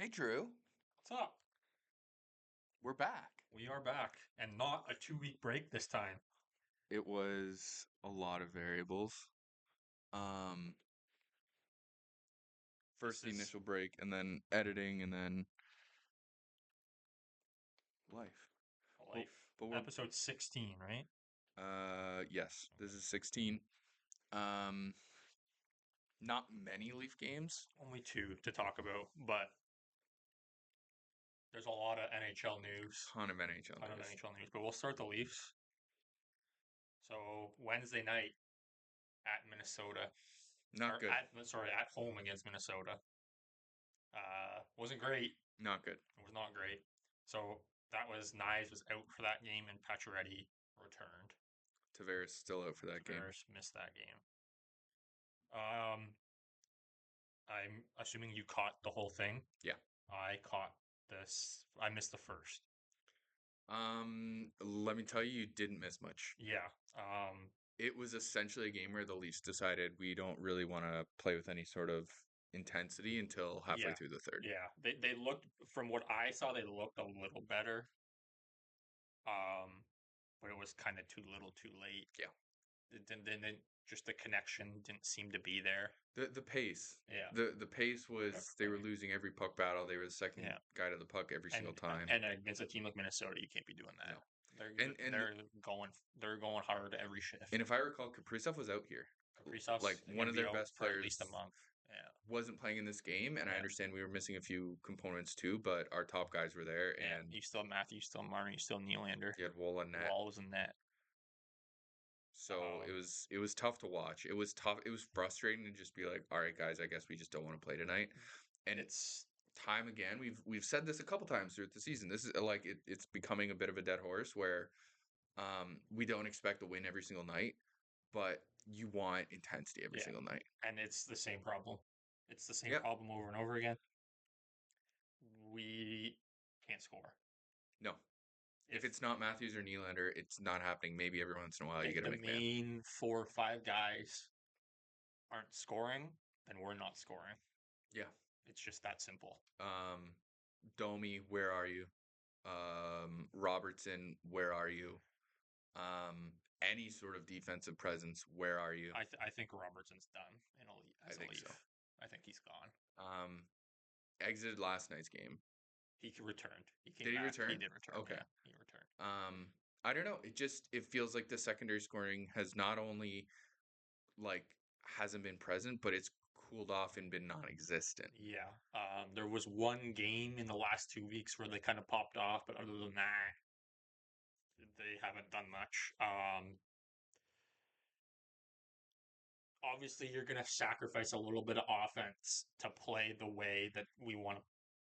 Hey, Drew. What's up? We're back. We are back, and not a 2 week break this time. It was a lot of variables. Um, First the This is initial break, and then editing, and then life. But, life. but we're Episode 16, right? yes, this is 16. Um, Not many Leaf games. Only two to talk about, but there's a lot of NHL news. Ton of NHL Ton of news. NHL news, but we'll start the Leafs. So Wednesday night at Minnesota, Not or good. at home against Minnesota. Wasn't great. Not good. It was not great. So that was Knies was out for that game, and Pacioretty returned. Tavares still out for that game. Tavares missed that game. Um, I'm assuming you caught the whole thing. Yeah. I caught this. I missed the first. Let me tell you, you didn't miss much. Yeah. It was essentially a game where the Leafs decided we don't really want to play with any sort of intensity until halfway Yeah. through the third. Yeah. They looked, from what I saw, they looked a little better. But it was kind of too little, too late. Yeah. It didn't just the connection didn't seem to be there. The pace. Yeah. The pace was they were losing every puck battle. They were the second Yeah. guy to the puck every single time. And against a team like Minnesota, you can't be doing that. No. They're And they're going hard every shift. and if I recall, Kaprizov was out here. Kaprizov's Like one gonna of be their out best for at players least a month. Yeah. wasn't playing in this game, and I Yeah. understand we were missing a few components too, but our top guys were there, Yeah, and you still have Matthew, you still have Martin, you still have Nylander. you had Wola and Net. Wall was in net. So it was tough to watch. It was tough. It was frustrating to just be like, all right, guys, I guess we just don't want to play tonight. And It's time again, we've said this a couple times throughout the season. This is like it's becoming a bit of a dead horse where we don't expect a win every single night, but you want intensity every single night. and it's the same problem. It's the same Yep. problem over and over again. We can't score. No. If it's not Matthews or Nylander, it's not happening. Maybe every once in a while you if get a the McMahon. main 4 or 5 guys aren't scoring, then we're not scoring. Yeah. It's just that simple. Domi, where are you? Robertson, where are you? Any sort of defensive presence, where are you? I think Robertson's done as a Leaf. So. I think he's gone. Exited last night's game. He returned. He came Did he back. return? He did return. Okay. Yeah, he returned. I don't know. It feels like the secondary scoring has not only like hasn't been present, but it's cooled off and been non-existent. Yeah. There was one game in the last 2 weeks where they kind of popped off, but other than that, they haven't done much. Obviously, you're going to sacrifice a little bit of offense to play the way that we want,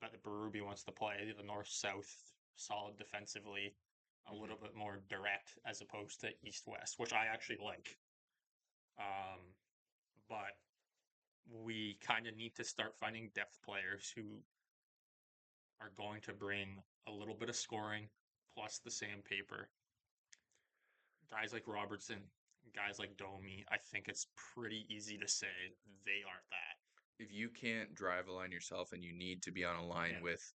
that the Berube wants to play, the north-south, solid defensively, a little bit more direct as opposed to east-west, which I actually like. But we kind of need to start finding depth players who are going to bring a little bit of scoring plus the sandpaper. Guys like Robertson, guys like Domi, I think it's pretty easy to say they aren't that. If you can't drive a line yourself and you need to be on a line with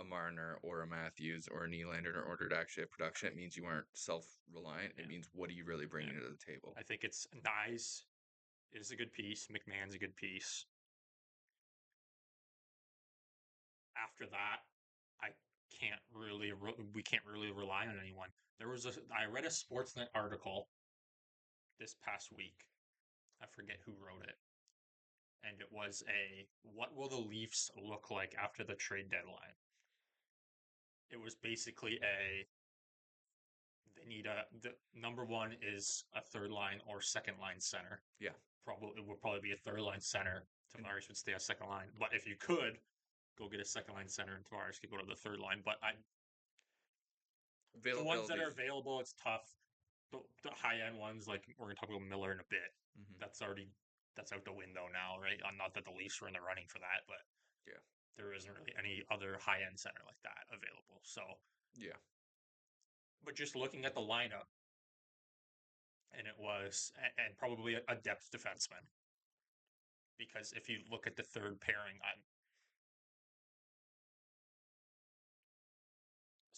a Marner or a Matthews or a Nylander in order to actually have production, it means you aren't self-reliant. It means what are you really bringing to the table? I think it's Knies is a good piece. McMahon's a good piece. After that, we can't really rely on anyone. I read a Sportsnet article this past week. I forget who wrote it. And it was what will the Leafs look like after the trade deadline? It was basically they need the number one is a third line or second line center. Yeah. It would probably be a third line center. Tavares would stay on second line. But if you could go get a second line center and Tavares could go to the third line. But the ones that are available, it's tough. The high end ones, like we're gonna talk about Miller in a bit. That's out the window now, right? Not that the Leafs were in the running for that, but yeah, there isn't really any other high end center like that available. So yeah. But just looking at the lineup, and it was and probably a depth defenseman, because if you look at the third pairing,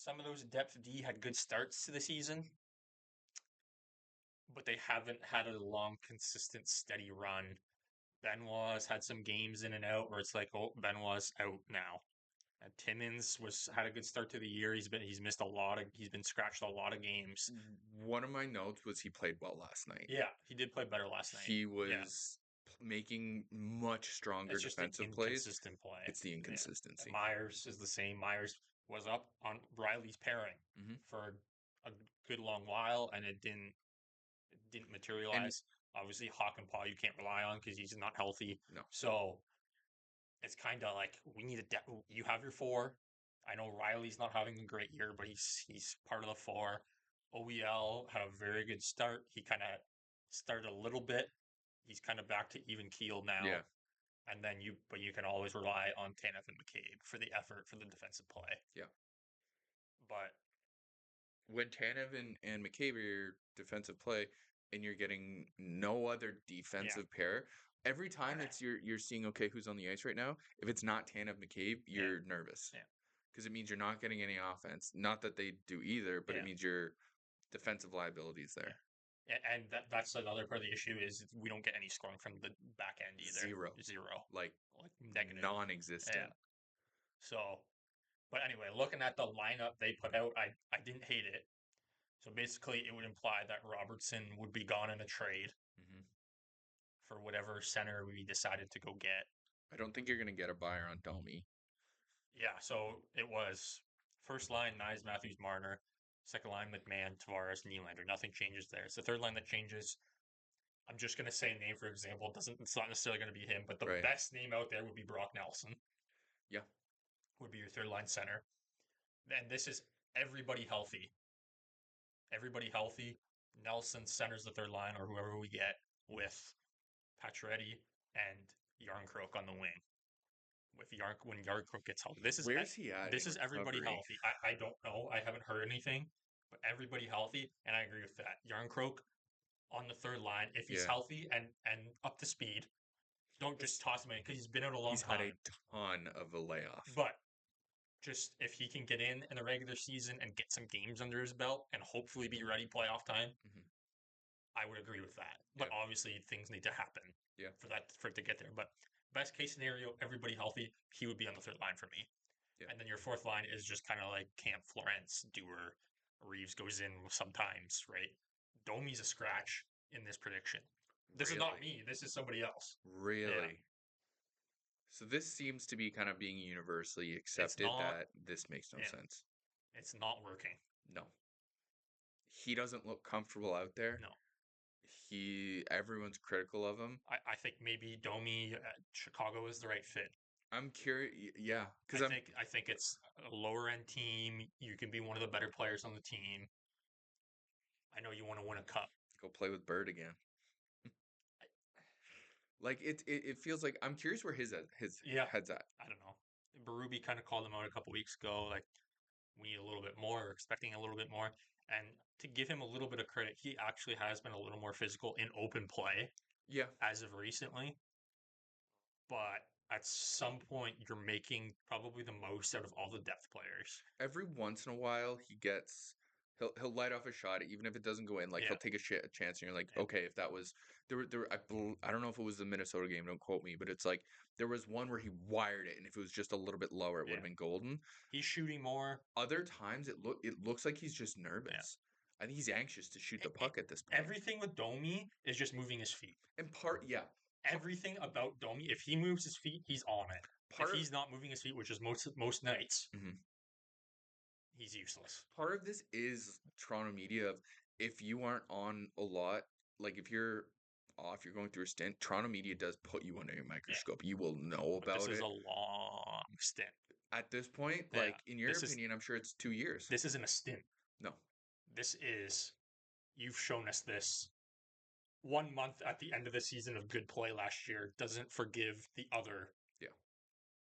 some of those depth D had good starts to the season, but they haven't had a long, consistent, steady run. Benoit's had some games in and out where it's like, oh, Benoit's out now. And Timmins had a good start to the year. He's been scratched a lot of games. One of my notes was he played well last night. Yeah, he did play better last night. He Yeah. was making much stronger It's just the defensive plays. inconsistent play. It's the Yeah. inconsistency. Myers is the same. Myers was up on Riley's pairing Mhm. for a good long while, and it didn't And materialize. Obviously, Hawk and Paul you can't rely on because he's not healthy. no, So it's kind of like we need you have your four. I know Riley's not having a great year, but he's part of the four. OEL had a very good start. He kind of started a little bit. He's kind of back to even keel now. yeah, And then you can always rely on Tanev and McCabe for the effort for the defensive play. yeah. But When Tanev and McCabe are your defensive play, and you're getting no other yeah, defensive pair, every time you're seeing okay who's on the ice right now. If it's not Tanev McCabe, yeah, you're nervous yeah, because it means you're not getting any offense. Not that they do either, but it yeah, means your defensive liability is yeah. there. And that's another part of the issue is we don't get any scoring from the back end either. Zero, Zero, like like negative. non-existent. Yeah. So, but anyway, looking at the lineup they put out, I didn't hate it. So basically, it would imply that Robertson would be gone in a trade Hmm. for whatever center we decided to go get. I don't think you're gonna get a buyer on Domi. Yeah, so it was first line Knies, Matthews, Marner. Second line McMahon, Tavares, Nylander. Nothing changes there. It's the third line that changes. I'm just gonna say a name for example. It's not necessarily gonna be him, but the Right? best name out there would be Brock Nelson. Yeah. Would be your third line center. And this is everybody healthy. Everybody healthy. Nelson centers the third line or whoever we get with Pacioretty and Yarncroke on the wing. With when Yarncroke gets healthy, Where's he at this in is everybody recovery? healthy. I don't know. I haven't heard anything, but everybody healthy, and I agree with that. Yarncroke on the third line, if he's Yeah. healthy and up to speed, don't just toss him in because he's been out a long He's had a time. ton of a layoff. But just if he can get in the regular season and get some games under his belt and hopefully be ready playoff time, Hmm. I would agree with that. Yeah. But obviously things need to happen Yeah. for it to get there. But best case scenario, everybody healthy, he would be on the third line for me. Yeah. And then your fourth line is just kind of like Camp Florence, Dewar, Reeves goes in sometimes, right? Domi's a scratch in this prediction. This is not Really? me. This is somebody else. Yeah. Really? So this seems to be kind of being universally It's accepted not. that this makes no Yeah. sense. It's not working. No. He doesn't look comfortable out there. No. Everyone's critical of him. I think maybe Domi at Chicago is the right fit. I'm curious. Yeah, because I think it's a lower end team. You can be one of the better players on the team. I know you want to win a cup. go play with Bird again. Like it feels like I'm curious where his Yeah, head's at. I don't know. Berube kind of called him out a couple weeks ago. Like we need a little bit more, or expecting a little bit more. And to give him a little bit of credit, he actually has been a little more physical in open play Yeah, as of recently. But at some point, you're making probably the most out of all the depth players. every once in a while he'll light off a shot even if it doesn't go in. Like Yeah, he'll take a chance, and you're like, yeah, okay, if that was I don't know if it was the Minnesota game. Don't quote me, but it's like there was one where he wired it, and if it was just a little bit lower, it would yeah. have been golden. He's shooting more. Other times it looks like he's just Yeah. nervous. I think he's anxious to shoot the puck at this point. Everything with Domi is just moving his feet. And Everything about Domi, if he moves his feet, he's on it. If he's not moving his feet, which is most nights, Mhm. he's useless. Part of this is Toronto media of if you aren't on a lot, like if you're off, you're going through a stint, Toronto media does put you under a microscope. You will know But this about is it. a long stint. At this point, Yeah. like in your opinion, I'm sure it's 2 years. This isn't a stint. No. This is, you've shown us this. 1 month at the end of the season of good play last year doesn't forgive the other. Yeah.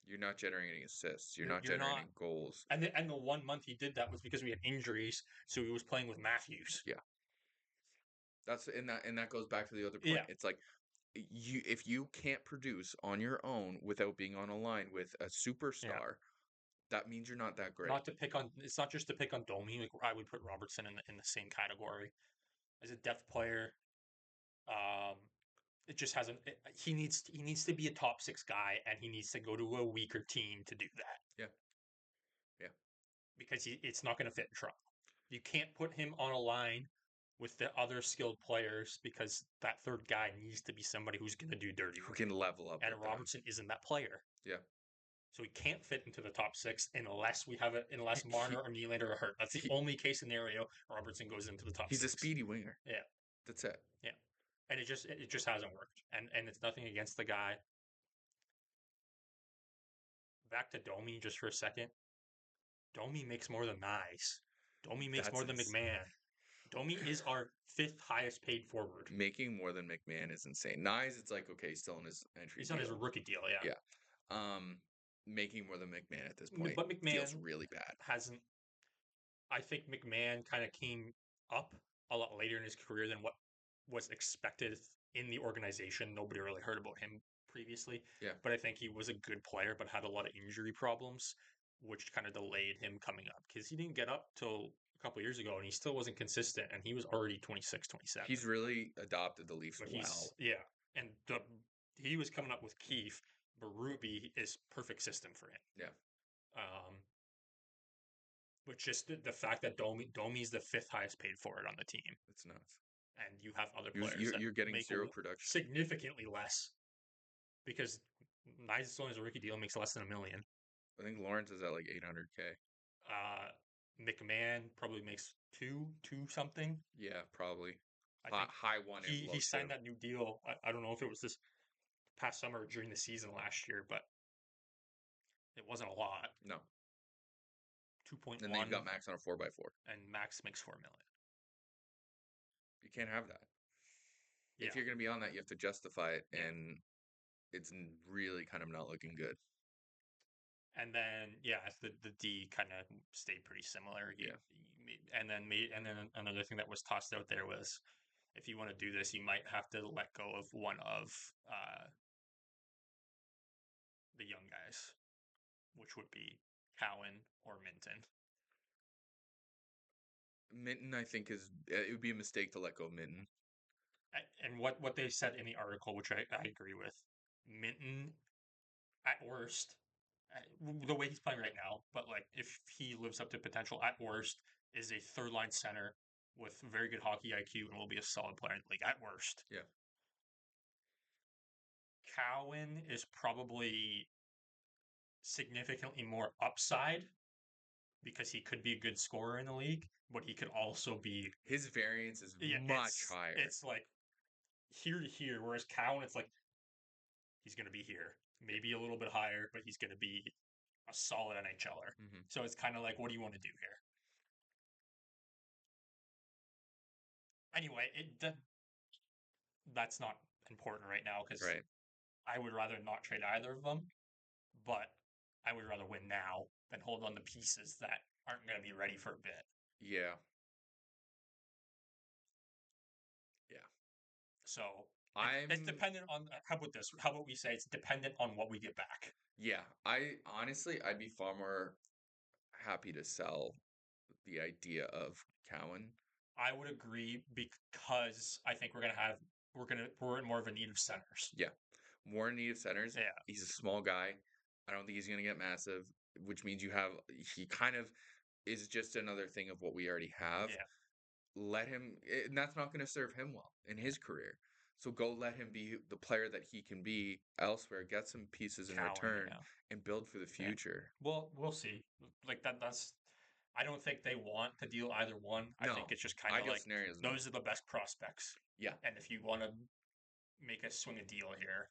You're not generating assists. You're not You're not. generating goals. And the 1 month he did that was because we had injuries, so he was playing with Matthews. Yeah. And that goes back to the other point. Yeah. It's like if you can't produce on your own without being on a line with a superstar, That means you're not that great. Not to pick on. It's not just to pick on Domi. Like I would put Robertson in the same category as a depth player. Um, it just hasn't. He needs to be a top 6 guy, and he needs to go to a weaker team to do that. Yeah. Yeah. Because it's not going to fit in Toronto. You can't put him on a line with the other skilled players because that third guy needs to be somebody who's going to do dirty Who work. can level up And with Robertson isn't that player. Yeah. So he can't fit into the top 6 unless Marner or Nylander are hurt. That's the only case scenario Robertson goes into the top 6. He's a speedy winger. Yeah. That's it. Yeah. And it just hasn't worked. And it's nothing against the guy. Back to Domi just for a second. Domi makes more than Knies. Domi makes more than McMahon. Domi is our 5th highest paid forward. Making more than McMahon is insane. Knies, it's like, okay, he's still in his entry He's deal. on his rookie deal, yeah. Yeah. Making more than McMahon at this point but McMahon feels really bad. Hasn't. I think McMahon kind of came up a lot later in his career than what was expected in the organization. Nobody really heard about him previously. Yeah. But I think he was a good player, but had a lot of injury problems, which kind of delayed him coming up because he didn't get up till a couple years ago and he still wasn't consistent and he was already 26, 27. He's really adopted the Leafs well. Yeah. And he was coming up with Keefe, but Ruby is perfect system for him. Yeah. But just the fact that Domi's the 5th highest paid forward on the team. It's nuts. And you have other players you're getting make zero production. Significantly less. Because Knies' only rookie deal makes less than $1 million. I think Lawrence is at like $800K. McMahon probably makes two something. Yeah, probably. High one. He signed that new deal. I don't know if it was this past summer or during the season last year, but it wasn't a lot. No. 2.1. And then you've got Max on a 4x4. And Max makes $4 million. You can't have that. Yeah. If you're going to be on that, you have to justify it, and it's really kind of not looking good. And then the D kind of stayed pretty similar. And then another thing that was tossed out there was, if you want to do this, you might have to let go of one of the young guys, which would be Cowan or Minton. Minton, I think, it would be a mistake to let go of Minton. And what they said in the article, which I agree with, Minton, at worst, the way he's playing right now, but like if he lives up to potential, at worst, is a 3rd-line center with very good hockey IQ and will be a solid player in the league, at worst. Yeah. Cowan is probably significantly more upside because he could be a good scorer in the league, but he could also be... His variance is much higher. It's like here to here, whereas Cowan, it's like he's going to be here. Maybe a little bit higher, but he's going to be a solid NHLer. Mm-hmm. So it's kind of like, what do you want to do here? Anyway, that's not important right now because I would rather not trade either of them, but I would rather win now than hold on to pieces that aren't going to be ready for a bit. Yeah. Yeah. So it's dependent on, how about this? How about we say it's dependent on what we get back? Yeah. I'd be far more happy to sell the idea of Cowan. I would agree because I think we're in more of a need of centers. Yeah. More in need of centers. Yeah. He's a small guy. I don't think he's going to get massive, which means he kind of is just another thing of what we already have. Yeah. Let him, and that's not going to serve him well in his career. So go let him be the player that he can be elsewhere, get some pieces in return, and build for the future. Yeah. Well, we'll see. Like that's. I don't think they want to deal either one. I think it's just kind of like those are the best prospects. Yeah. And if you want to make a swing a deal here,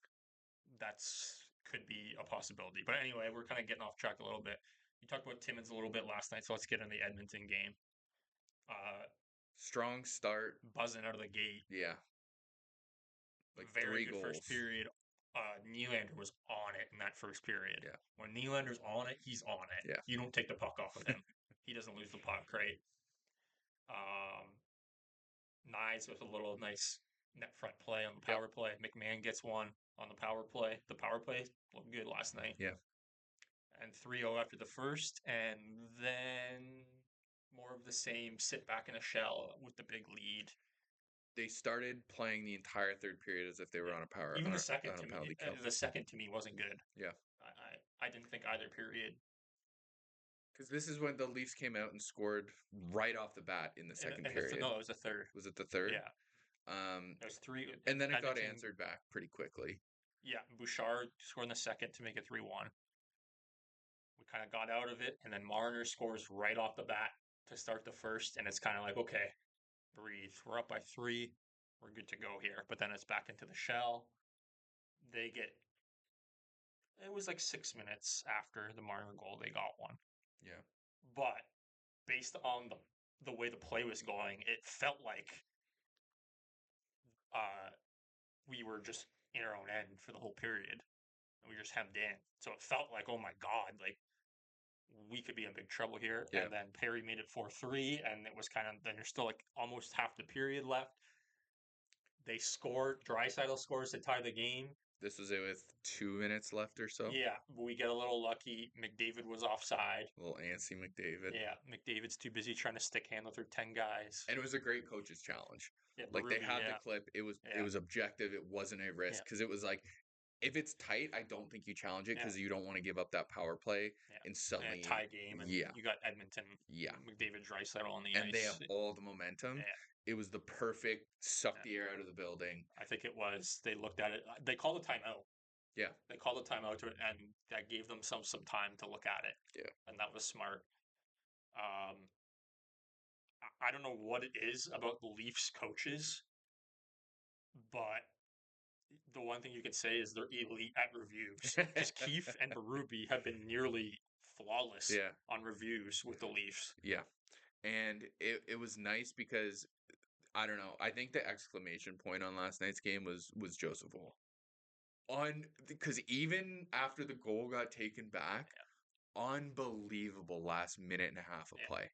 could be a possibility. But anyway, we're kind of getting off track a little bit. You talked about Timmins a little bit last night, so let's get in the Edmonton game. Strong start. Buzzing out of the gate. Yeah. Like very good goals. First period. Nylander was on it in that first period. Yeah. When Nylander's on it, he's on it. Yeah. You don't take the puck off of him. He doesn't lose the puck, right? Knies with a little nice net front play on the power play. McMahon gets one on the power play. The power play looked good last night. Yeah. And went 3-0 after the first, and then more of the same, sit back in a shell with the big lead. They started playing the entire third period as if they were on a power Even on the a, second on a to me, penalty kill. the second to me wasn't good. Yeah. I didn't think either period. Because this is when the Leafs came out and scored right off the bat in the second period. No, it was the third. Was it the third? Yeah. It was 3. And then it got Edmonton, answered back pretty quickly. Yeah, Bouchard scored in the second to make it 3-1. We kind of got out of it, and then Marner scores right off the bat to start the first, and it's kind of like, okay, breathe. We're up by 3. We're good to go here. But then it's back into the shell. It was like 6 minutes after the Marner goal, they got one. Yeah. But based on the way the play was going, it felt like we were just in our own end for the whole period. And we were just hemmed in. So it felt like, oh my God, like we could be in big trouble here. Yeah. And then Perry made it 4-3, and it was kind of, then there's still like almost half the period left. They scored. Draisaitl scores to tie the game. This was it with 2 minutes left or so. Yeah, but we get a little lucky. McDavid was offside. Little antsy McDavid. Yeah, McDavid's too busy trying to stick handle through 10 guys. And it was a great coach's challenge. Yeah, like Ruby, they had the clip. It was objective. It wasn't a risk because it was like, if it's tight, I don't think you challenge it because you don't want to give up that power play and suddenly tie game. And you got Edmonton. McDavid, Draisaitl on the ice, and they have all the momentum. Yeah. It was the perfect suck the air out of the building. I think it was. They looked at it. They called a timeout. Yeah. They called a timeout to it, and that gave them some time to look at it. Yeah. And that was smart. I don't know what it is about the Leafs coaches, but the one thing you could say is they're elite at reviews. Because Keefe and Berube have been nearly flawless on reviews with the Leafs. Yeah. And it was nice because, I don't know, I think the exclamation point on last night's game was Joseph Woll. Because even after the goal got taken back, unbelievable last minute and a half of play.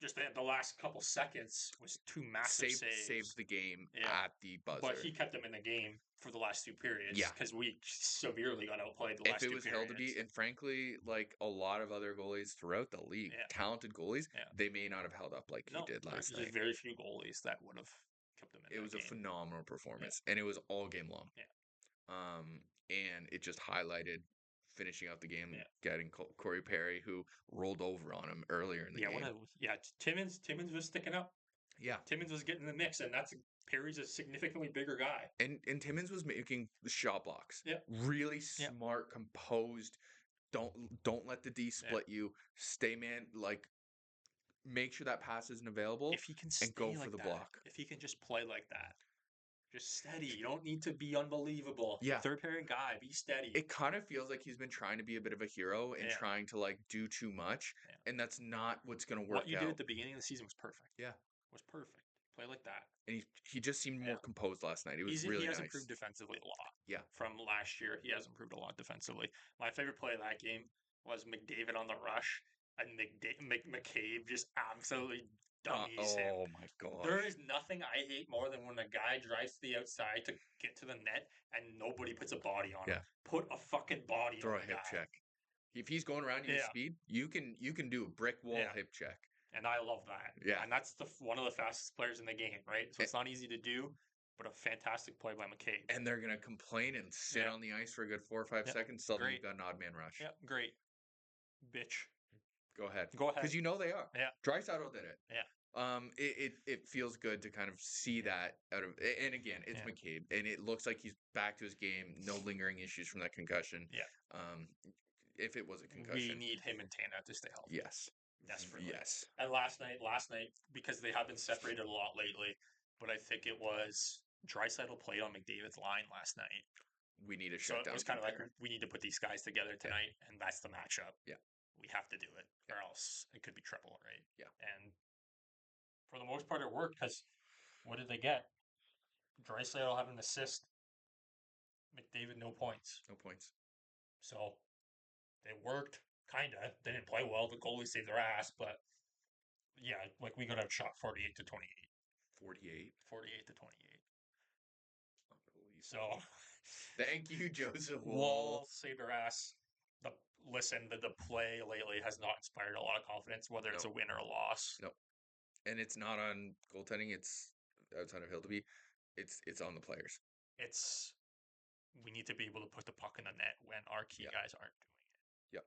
Just the last couple seconds was 2 massive saves. Saved the game at the buzzer. But he kept them in the game for the last 2 periods. Yeah. Because we severely got outplayed the last 2 periods. If it was held to be, and frankly, like a lot of other goalies throughout the league, talented goalies, they may not have held up like he did last night. There's very few goalies that would have kept them in the game. It was a phenomenal performance, and it was all game long. Yeah. And it just highlighted finishing out the game, getting Corey Perry, who rolled over on him earlier in the game. Timmins was sticking up. Yeah. Timmins was getting in the mix, and Perry's a significantly bigger guy. And Timmins was making the shot blocks. Yeah. Really smart, composed. Don't let the D split you. Stay man, like make sure that pass isn't available. If he can stay and go like for the that, block. If he can just play like that. Just steady. You don't need to be unbelievable. Yeah. Third pairing guy, be steady. It kind of feels like he's been trying to be a bit of a hero and trying to like do too much. And that's not what's going to work out. What you did at the beginning of the season was perfect. Yeah. Was perfect. Play like that. And he just seemed more composed last night. It was really nice. He has improved defensively a lot. Yeah. From last year, he has improved a lot defensively. My favorite play of that game was McDavid on the rush, and McCabe just absolutely dummies him. Oh my god! There is nothing I hate more than when a guy drives to the outside to get to the net and nobody puts a body on him. Put a fucking body on Throw the a hip guy. check. If he's going around you with speed, you can do a brick wall hip check. And I love that. Yeah. And that's one of the fastest players in the game, right? So it's not easy to do, but a fantastic play by McCabe. And they're gonna complain and sit on the ice for a good 4 or 5 seconds. Suddenly you've got an odd man rush. Yeah, great. Bitch. Go ahead. Because you know they are. Yeah. Draisaitl did it. Yeah. It feels good to kind of see that out of, and again, it's McCabe, and it looks like he's back to his game. No lingering issues from that concussion. Yeah. If it was a concussion, we need him and Tana to stay healthy. Yes. Desperately. Yes. And last night, because they have been separated a lot lately, but I think it was Draisaitl played on McDavid's line last night. We need a So shutdown. it was kind of like, we need to put these guys together tonight, and that's the matchup. Yeah. We have to do it, or else it could be trouble, right? Yeah. And for the most part, it worked, because what did they get? Draisaitl had an assist. McDavid, no points. No points. So they worked, kind of. They didn't play well. The goalie saved their ass, but yeah, like we got outshot 48-28. 48? 48-28. Unbelievable. So thank you, Joseph Woll saved our ass. listen, the play lately has not inspired a lot of confidence, whether it's a No, win or a loss. no, and it's not on goaltending. It's outside of Hildeby. It's on the players. It's we need to be able to put the puck in the net when our key Yeah, guys aren't doing it.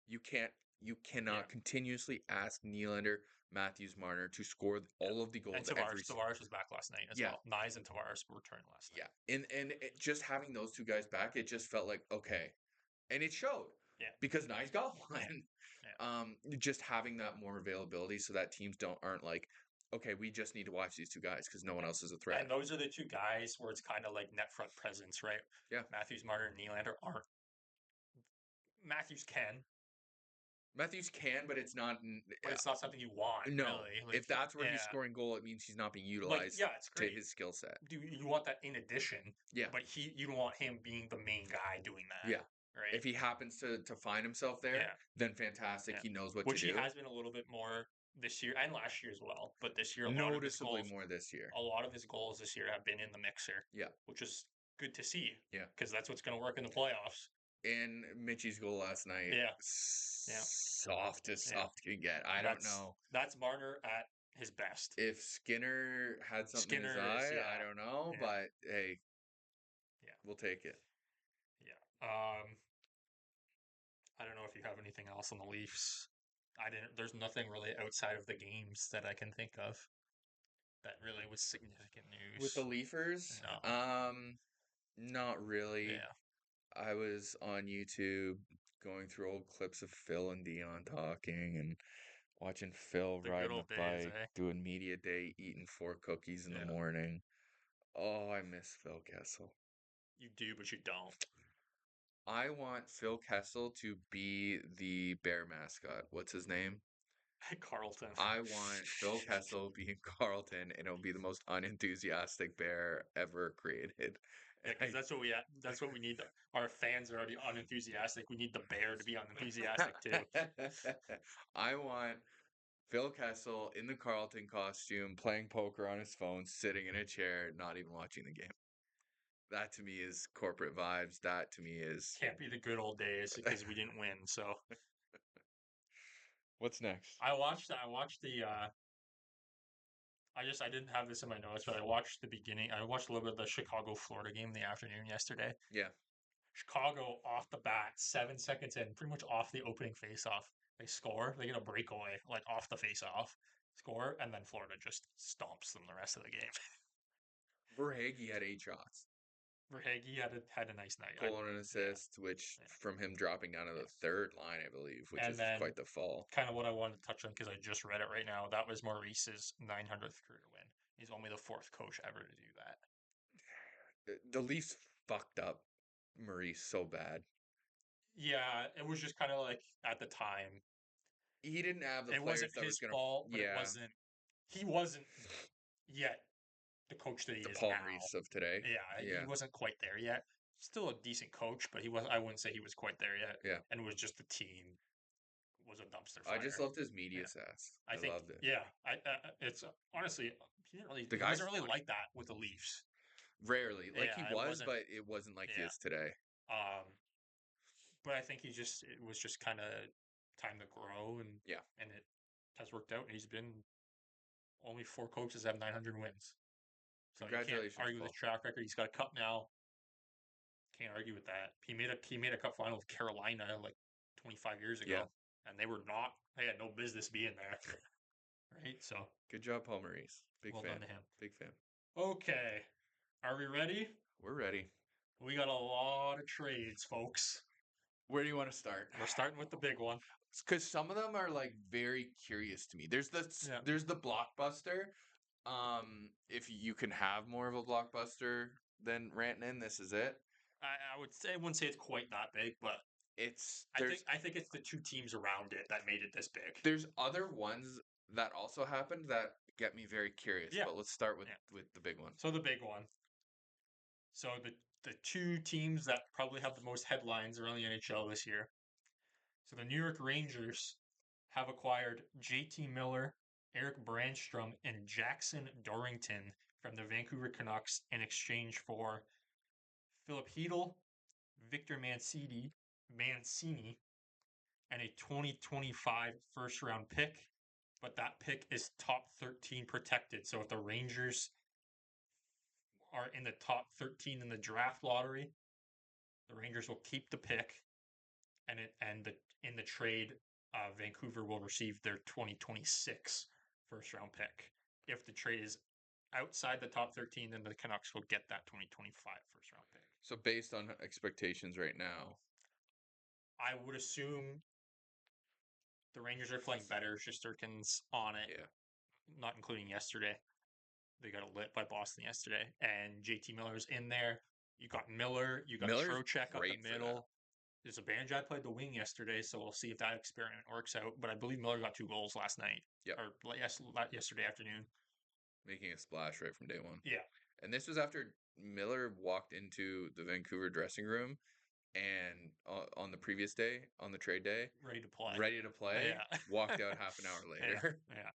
yeah. You cannot Yeah. continuously ask Nylander, Matthews, Marner to score Yeah. all of the And goals Tavares. Tavares was back last night as Yeah, well. Knies and Tavares returned last night. yeah, and just having those two guys back, it just felt like okay, and it showed Yeah. because Nice got one. Yeah. Just having that more availability so that teams aren't like, okay, we just need to watch these two guys because no one else is a threat. And those are the two guys where it's kind of like net front presence, right? Yeah, Matthews, Marner, and Nylander aren't. Matthews can, Matthews can, but it's not. but it's not something you want, No, really. Like, if that's where he's yeah, scoring goal, it means he's not being like utilized yeah, it's to great. his skill set. Do you want that in addition? Yeah, But you don't want him being the main guy doing that, yeah. right? If he happens to find himself there, Yeah, then fantastic. yeah. He knows what to Which he do. has been a little bit more this year and last year as well. But this year, Noticeably more this year. a lot of his goals this year have been in the mixer, Yeah, which is good to see yeah. because that's what's going to work in the playoffs. And Mitchie's goal last night, Yeah, yeah, soft as yeah. soft can get. I don't know That's Marner at his best. if Skinner had something in his Skinner is eye. I yeah, don't know, yeah, but hey, yeah, we'll take it. yeah. I don't know if you have anything else on the Leafs. I didn't. There's nothing really outside of the games that I can think of that really was significant With the news. Leafers, No. not really. Yeah. I was on YouTube going through old clips of Phil and Dion talking and watching Phil The good riding the old days, bike, eh? doing media day, eating 4 cookies in the Yeah. morning. Oh, I miss Phil Kessel. You do, but you don't. I want Phil Kessel to be the bear mascot. What's his name? Carlton. I want Phil Kessel being Carlton, and it'll be the most unenthusiastic bear ever created. Yeah, because And that's what we need. Our fans are already unenthusiastic. We need the bear to be unenthusiastic too. I want Phil Kessel in the Carlton costume, playing poker on his phone, sitting in a chair, not even watching the game. That to me is corporate vibes. That to me is Can't be the good old days because we didn't win. So what's next? I watched the I didn't have this in my notes, but I watched the beginning. I watched a little bit of the Chicago Florida game in the afternoon yesterday. Yeah, Chicago off the bat, 7 seconds in, pretty much off the opening faceoff. They score, they get a breakaway, like off the faceoff, score, and then Florida just stomps them the rest of the game. Verhage had 8 shots. Verhage had a nice night. Goal and an Yeah, assist, which yeah, from him dropping down to yeah. the third line, I believe, which And is then quite the fall. kind of what I wanted to touch on because I just read it right now. That was Maurice's 900th career win. He's only the fourth coach ever to do that. The Leafs fucked up Maurice so bad. Yeah, it was just kind of like at the time, He didn't have the it wasn't players that was his gonna. fault, but Yeah, he wasn't yet the coach that he the is Paul now. Maurice of today. Yeah, he Yeah, wasn't quite there yet. Still a decent coach, but he was. I wouldn't say he was quite there yet. yeah. And it was just the team was a dumpster I just fire. loved his media Yeah, sass. I I think. loved it. Yeah, it's honestly he didn't really. The He guy's wasn't really funny. like that with the Leafs. Rarely, like he Yeah, it was, wasn't. but it wasn't like he Yeah, is today. um, but I think it was just kind of time to grow, Yeah, and it has worked out. And he's been only four coaches have 900 wins, so you can't congratulations, argue with his Paul. track record. He's got a cup now. Can't argue with that. He made a cup final with Carolina like 25 years Yeah, ago, and they had no business being there, right? So good job, Paul Maurice. Big well done fan. to him. Big fan. Okay, are we ready? We're ready. We got a lot of trades, folks. Where do you want to start? We're starting with the big one. Because some of them are like very curious to me. Yeah, There's the blockbuster. If you can have more of a blockbuster than Rantanen, this is it. I wouldn't say it's quite that big, but It's there's I think it's the two teams around it that made it this big. there's other ones that also happened that get me very curious. Yeah, But let's start yeah. with the big one. So the big one. So the two teams that probably have the most headlines around the NHL this year. So the New York Rangers have acquired JT Miller, Eric Brandstrom, and Jackson Dorrington from the Vancouver Canucks in exchange for Philip Hedel, Victor Mancini, Mancini and a 2025 first round pick, but that pick is top 13 protected. So if the Rangers are in the top 13 in the draft lottery, the Rangers will keep the pick, in the trade, Vancouver will receive their 2026 first round pick. If the trade is outside the top 13, then the Canucks will get that 2025 first round pick. So based on expectations right now, I would assume the Rangers are playing better. Shesterkin's on it, yeah, not including yesterday. They got lit by Boston yesterday, and JT Miller's in there. You got Miller, you got Miller's Trocheck up the great for that. middle. There's a Banjad played the wing yesterday, so we'll see if that experiment works out. But I believe Miller got 2 goals last night, Yep, or yesterday afternoon. making a splash right from day one. Yeah, And this was after Miller walked into the Vancouver dressing room and on the previous day, on the trade day, ready to play, Yeah, walked out half an hour yeah, later. yeah.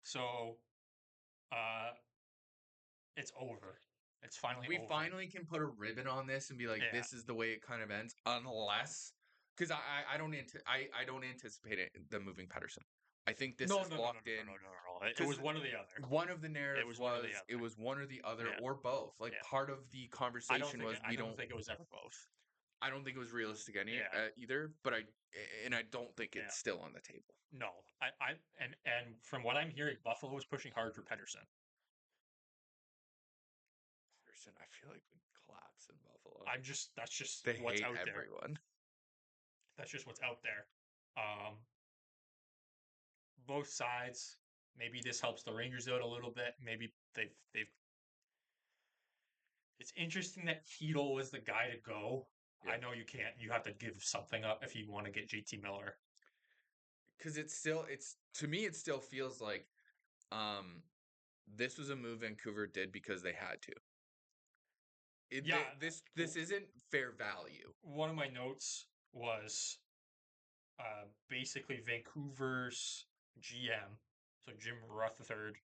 So, uh, it's over. It's finally We over. finally can put a ribbon on this and be like, Yeah. this is the way it kind of ends, unless because I don't anticipate them moving Pedersen. I think this No, is no, no, no, locked no, in no, no, no, no. It because was one or the other. one of the It narratives was one or the it other. was one or the other Yeah, or both. Like yeah. part of the conversation was I don't think it was ever both. I don't think it was realistic Yeah, either, but I don't think yeah. it's still on the table. No, and from what I'm hearing, Buffalo was pushing hard for Pedersen. Pedersen, I feel like would collapse in Buffalo. That's just They what's hate out there. everyone. That's just what's out there. Um, both sides. Maybe this helps the Rangers out a little bit. Maybe they've. It's interesting that Heedle was the guy to go. Yeah, I know you can't. You have to give something up if you want to get JT Miller. because it's to me it still feels like um this was a move Vancouver did because they had to. Yeah, This isn't fair value. one of my notes was basically Vancouver's GM, so Jim Rutherford,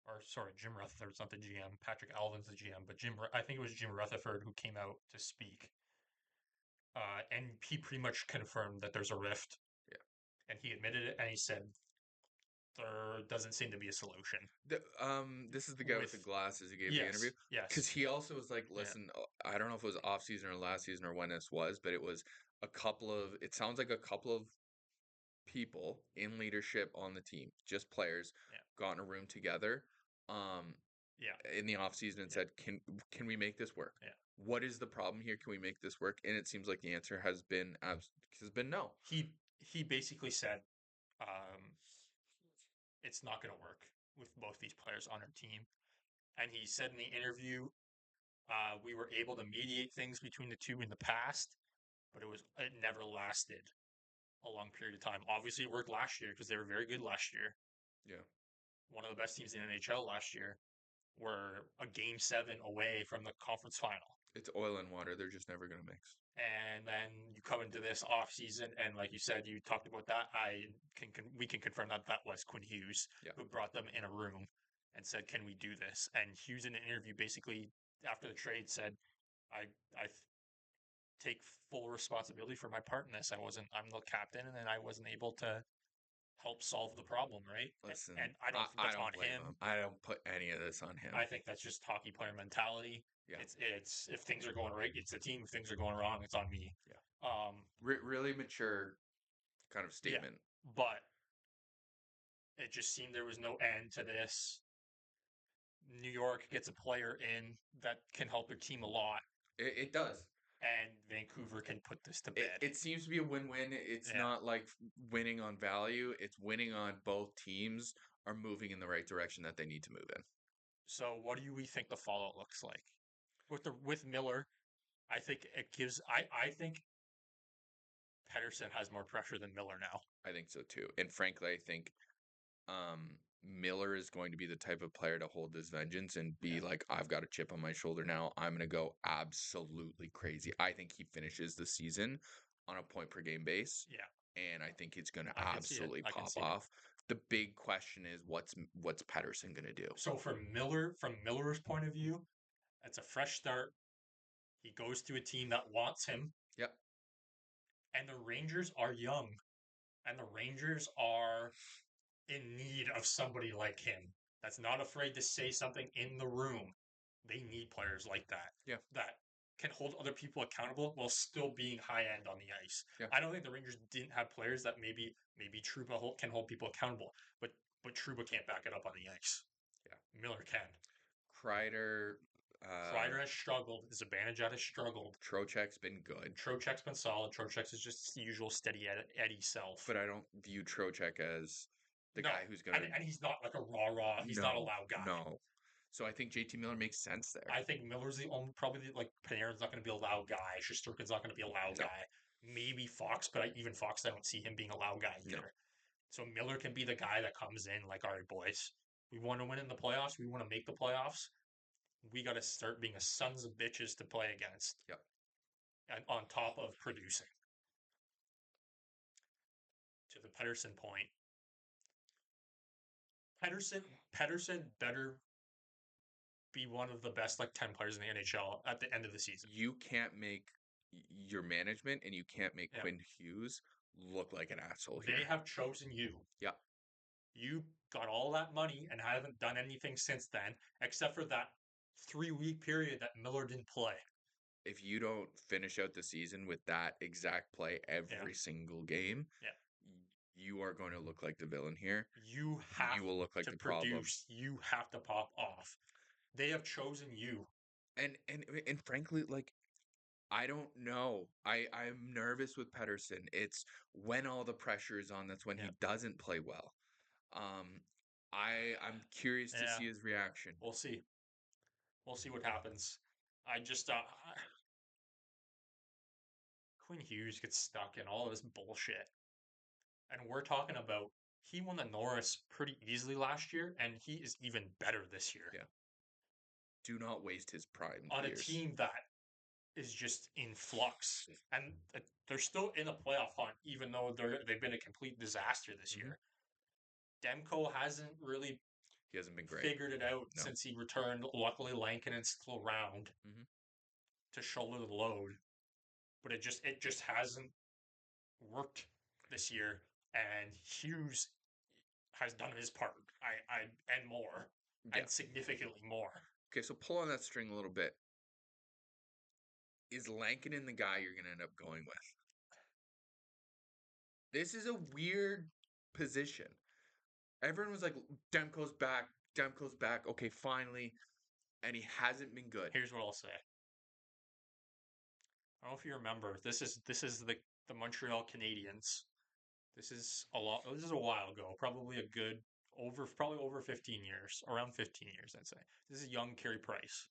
or sorry, Jim Rutherford's not the GM. Patrick Alvin's the GM, but I think it was Jim Rutherford who came out to speak, and he pretty much confirmed that there's a rift, Yeah. and he admitted it, and he said there doesn't seem to be a solution. This is the guy with the glasses who gave the interview. Because Yes, he also was like, yeah, listen, I don't know if it was off season or last season or when this was, but it was a couple of. It sounds like a couple of people in leadership on the team, just players, yeah, got in a room together, yeah, in the off season and yeah, said, can we make this work? yeah. What is the problem here? Can we make this work? And it seems like the answer has been no. He basically said, um, it's not going to work with both these players on our team. And he said in the interview, we were able to mediate things between the two in the past, but it never lasted a long period of time. Obviously, it worked last year because they were very good last year. Yeah. One of the best teams in the NHL last year were a game 7 away from the conference final. It's oil and water. They're just never going to mix. And then you come into this off season, and like you said, you talked about that. We can confirm that that was Quinn Hughes Yeah. who brought them in a room and said, "Can we do this?" And Hughes in an interview basically after the trade said, I take full responsibility for my part in this. I'm the captain, and I wasn't able to help solve the problem, right?" Listen, And I don't think I that's don't on blame him. him. I don't put any of this on him. I think that's just hockey player mentality. Yeah. It's if things are going right, it's the team. If things are going wrong, it's on me. Yeah. Um, Really mature kind of yeah, statement. but it just seemed there was no end to this. New York gets a player in that can help their team a lot, It does. and Vancouver can put this to It, bed. it seems to be a win-win. It's Yeah. not like winning on value. It's winning on both teams are moving in the right direction that they need to move in. So, what do we think the fallout looks like with Miller? I think it gives. I think Pedersen has more pressure than Miller now. I think so too. And frankly, I think Miller is going to be the type of player to hold this vengeance and be like, I've got a chip on my shoulder now. I'm going to go absolutely crazy. I think he finishes the season on a point per game base. Yeah. And I think it's going to I can see it. absolutely I can pop see it. off. The big question is what's Pedersen going to do? So from Miller's point of view, it's a fresh start. He goes to a team that wants him, Yep. and the Rangers are young, and the Rangers are in need of somebody like him that's not afraid to say something in the room. They need players like that Yeah. that can hold other people accountable while still being high end on the ice. Yeah. I don't think the Rangers didn't have players that maybe Trouba can hold people accountable, but Trouba can't back it up on the ice. Yeah. Miller can. Kreider, Kreider has struggled. Zibanejad has struggled. Trocheck's been good, Trocheck's been solid. Trocheck's is just the usual steady Eddie self. but I don't view Trocheck as the No, guy who's gonna. and he's not like a rah. He's not a No, loud guy. no. So I think JT Miller makes sense there. I think Miller's the only probably like Panarin's not going to be a loud guy. Shesterkin's not going to be a loud No. guy. Maybe Fox, but even Fox, I don't see him being a loud guy either. No. So Miller can be the guy that comes in like, all right, boys, we want to win in the playoffs. We want to make the playoffs. We got to start being a sons of bitches to play against. Yep. And on top of producing. To the Pedersen point, Pedersen better be one of the best like 10 players in the NHL at the end of the season. You can't make your management and you can't make Quinn Hughes look like an asshole here. They have chosen you. Yeah. You got all that money and haven't done anything since then, except for that 3-week period that Miller didn't play. If you don't finish out the season with that exact play every single game, you are going to look like the villain here. You will look like to the produce. problem. You have to pop off. They have chosen you. And frankly, like, I don't know. I'm nervous with Pedersen. It's when all the pressure is on, that's when he doesn't play well. I'm curious to see his reaction. We'll see. We'll see what happens. I just Quinn Hughes gets stuck in all of this bullshit. And we're talking about he won the Norris pretty easily last year, and he is even better this year. Yeah. Do not waste his prime on years. A team that is just in flux, and they're still in a playoff hunt, even though they've been a complete disaster this year. Demko hasn't really been great. Figured it out since he returned. Luckily, Lankinen's still around to shoulder the load, but it just hasn't worked this year. And Hughes has done his part. And more, and significantly more. Okay, so pull on that string a little bit. Is Lankinen the guy you're going to end up going with? This is a weird position. Everyone was like, Demko's back. Demko's back. Okay, finally. And he hasn't been good. Here's what I'll say. I don't know if you remember. This is the Montreal Canadiens. This is a while ago. Probably over 15 years. Around 15 years, I'd say. This is young Carey Price.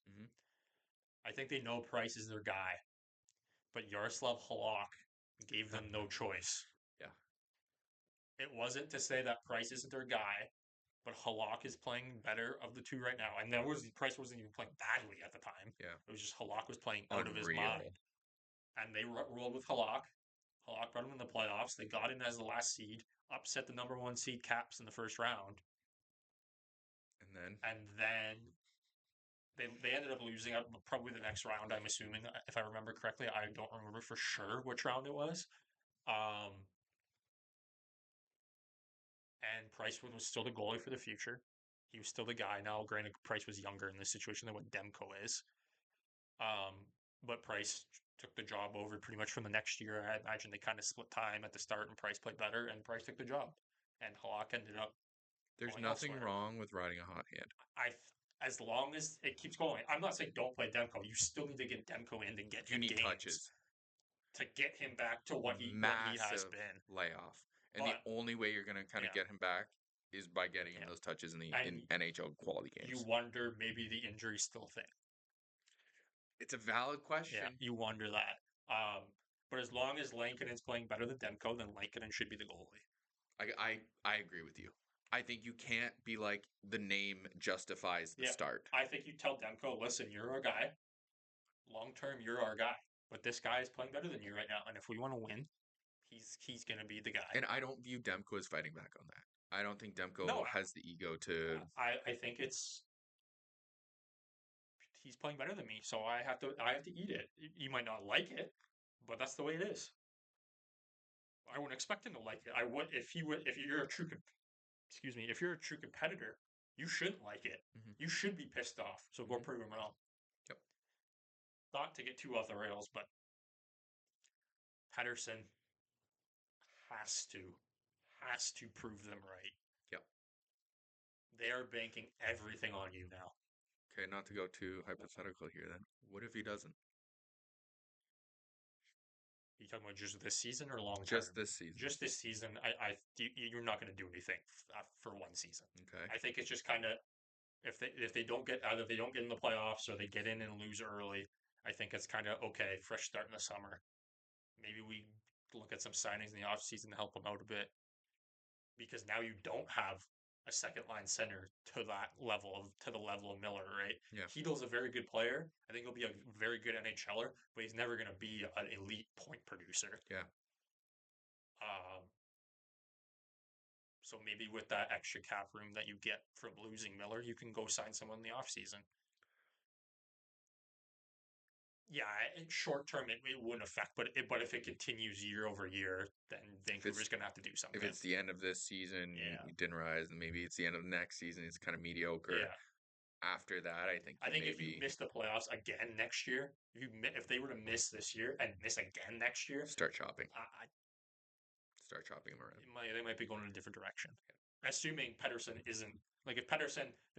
I think they know Price is their guy. But Yaroslav Halak gave them no choice. Yeah. It wasn't to say that Price isn't their guy, but Halak is playing better of the two right now. And Price wasn't even playing badly at the time. Yeah. It was just Halak was playing out of his mind. And they rolled with Halak. Halak brought him in the playoffs. They got in as the last seed, upset the number 1 seed Caps in the first round. And then they ended up losing out probably the next round, I'm assuming, if I remember correctly. I don't remember for sure which round it was. And Price was still the goalie for the future. He was still the guy. Now, granted, Price was younger in this situation than what Demko is. But Price took the job over pretty much from the next year. I imagine they kind of split time at the start, and Price played better, and Price took the job. And Halak ended up. There's nothing wrong with riding a hot hand. As long as it keeps going. I'm not saying don't play Demko. You still need to get Demko in and get him games touches to get him back to what he has been. Layoff. And the only way you're going to kind of get him back is by getting him those touches in NHL quality games. You wonder maybe the injury's still a thing. It's a valid question. Yeah, you wonder that. But as long as Lankinen's playing better than Demko, then Lankinen should be the goalie. I agree with you. I think you can't be like the name justifies the start. I think you tell Demko, listen, you're our guy. Long term, you're our guy. But this guy is playing better than you right now. And if we want to win, he's going to be the guy. And I don't view Demko as fighting back on that. I don't think Demko has the ego to... I think he's playing better than me, so I have to eat it. You might not like it, but that's the way it is. I wouldn't expect him to like it. I would if you're a true excuse me, if you're a true competitor, you shouldn't like it. Mm-hmm. You should be pissed off. So go prove him wrong. Yep. Not to get too off the rails, but Pedersen has to prove them right. Yep. They are banking everything on you now. Okay, not to go too hypothetical here then. What if he doesn't? You talking about just this season or long term? Just this season. Just this season. You're not going to do anything for one season. Okay. I think it's just kind of if they don't get either they don't get in the playoffs or they get in and lose early. I think it's kind of okay. Fresh start in the summer. Maybe we look at some signings in the offseason to help them out a bit because now you don't have a second line center to the level of Miller, right? Yeah. Heedle's a very good player. I think he'll be a very good NHLer, but he's never going to be an elite point producer. Yeah. So maybe with that extra cap room that you get from losing Miller, you can go sign someone in the offseason. Yeah, short term it wouldn't affect, but if it continues year over year, then Vancouver's going to have to do something. If it's the end of this season, he didn't rise, and maybe it's the end of the next season, it's kind of mediocre. Yeah. After that, I think if you miss the playoffs again next year, if they were to miss this year and miss again next year, start chopping. Start chopping them around. They might be going in a different direction. Yeah. Assuming Pedersen isn't like if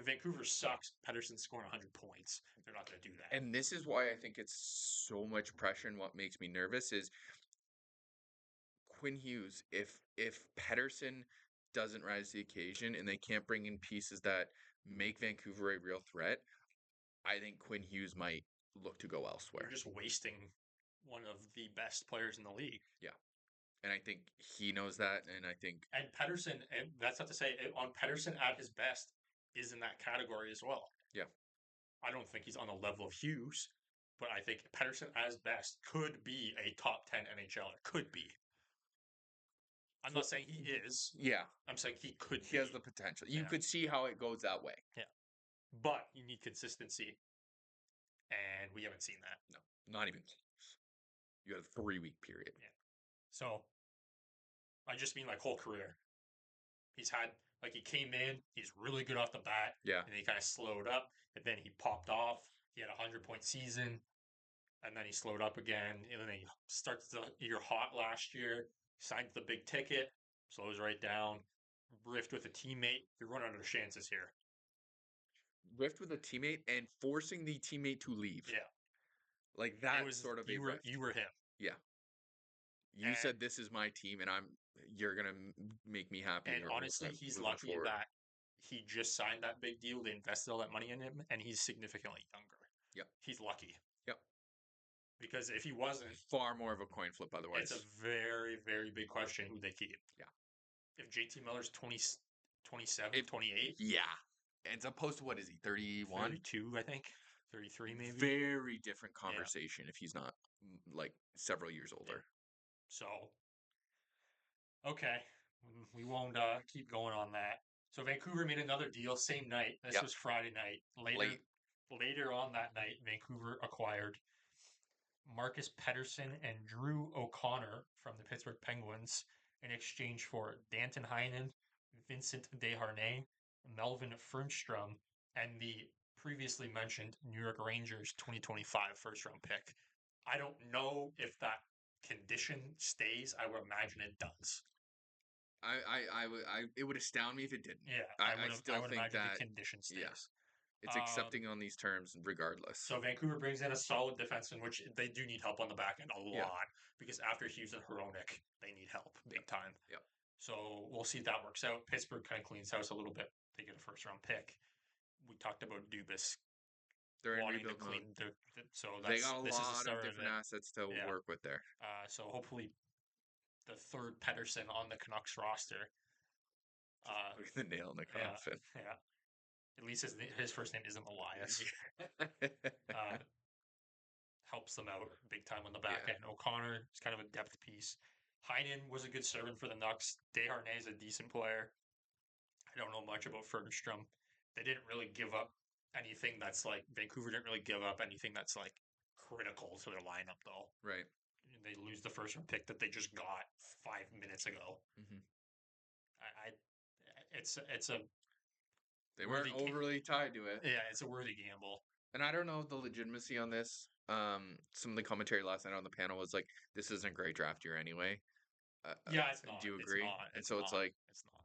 Vancouver sucks, Pedersen's scoring 100 points. They're not going to do that. And this is why I think it's so much pressure, and what makes me nervous is Quinn Hughes. If Pedersen doesn't rise to the occasion and they can't bring in pieces that make Vancouver a real threat, I think Quinn Hughes might look to go elsewhere. You're just wasting one of the best players in the league. Yeah. And I think he knows that, and I think... And Pedersen, and that's not to say, on Pedersen at his best, is in that category as well. Yeah. I don't think he's on the level of Hughes, but I think Pedersen at his best could be a top 10 NHLer. Could be. I'm not saying he is. Yeah. I'm saying he could He has the potential. You Yeah. could see how it goes that way. Yeah. But you need consistency, and we haven't seen that. No, not even close. You had a 3-week period. Yeah. So, I just mean like whole career. He's had, like he came in, he's really good off the bat. Yeah. And he kind of slowed up, and then he popped off. He had a 100-point season, and then he slowed up again. And then he starts the year hot last year, signed the big ticket, slows right down, rift with a teammate. You're running out of chances here. Rift with a teammate and forcing the teammate to leave. Yeah. Like that was sort of you were him. Yeah. You said this is my team, and you're gonna make me happy. And honestly, he's lucky that he just signed that big deal. They invested all that money in him, and he's significantly younger. Yep. He's lucky. Yep. Because if he wasn't, far more of a coin flip otherwise. It's a very, very big question who they keep. Yeah. If JT Miller's 27, 28. Yeah. As opposed to, what is he, 31? 32, I think. 33 maybe. Very different conversation if he's not like several years older. Yeah. So, okay. We won't keep going on that. So Vancouver made another deal same night. This was Friday night. Later on that night, Vancouver acquired Marcus Pedersen and Drew O'Connor from the Pittsburgh Penguins in exchange for Danton Heinen, Vincent Desharnais, Melvin Fernstrom, and the previously mentioned New York Rangers 2025 first-round pick. I don't know if that condition stays. I would imagine it does. It would astound me if it didn't. Yeah, I still think that the condition stays. Yeah. It's accepting on these terms regardless. So Vancouver brings in a solid defenseman, which they do need help on the back end a lot because after Hughes and Hronek, they need help big time. Yep. So we'll see if that works out. Pittsburgh kind of cleans house a little bit. They get a first-round pick. We talked about Dubas. They're in rebuild mode. So they got a lot of different assets to work with there. So hopefully the third Pedersen on the Canucks roster. The nail in the coffin. Yeah. At least his first name isn't Elias. Helps them out big time on the back end. O'Connor is kind of a depth piece. Heinen was a good servant for the Nucks. Desharnais is a decent player. I don't know much about Fernstrom. They didn't really give up anything that's like Vancouver didn't really give up anything that's like critical to their lineup though. Right. They lose the first round pick that they just got 5 minutes ago. Mm-hmm. I it's a They weren't worthy overly tied to it. yeah, it's a worthy gamble. And I don't know the legitimacy on this. Some of the commentary last night on the panel was like, "This isn't a great draft year anyway." Yeah, it's not. Do you It's agree? not. And It's so it's not. like, It's not.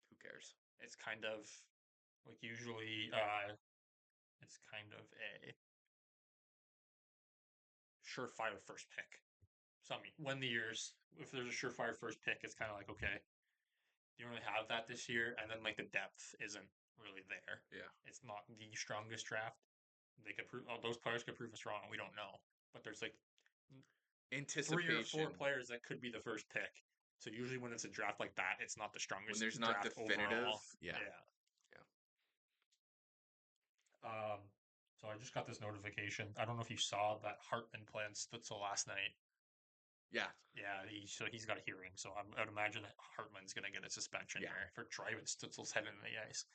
who cares? It's kind of like usually it's kind of a surefire first pick. So I mean, when the years if there's a surefire first pick, it's kind of like okay, you don't really have that this year, and then like the depth isn't really there. Yeah. It's not the strongest draft. They could prove those players could prove us wrong. We don't know, but there's like 3 or 4 Anticipation players that could be the first pick. So usually when it's a draft like that, it's not the when strongest there's not draft definitive. overall. Yeah. Yeah. Yeah. Um, so I just got this notification. I don't know if you saw that Hartman play on Stutzel last night. Yeah. Yeah, he's got a hearing, so I'd imagine that Hartman's going to get a suspension Yeah. here for driving Stutzel's head into the ice.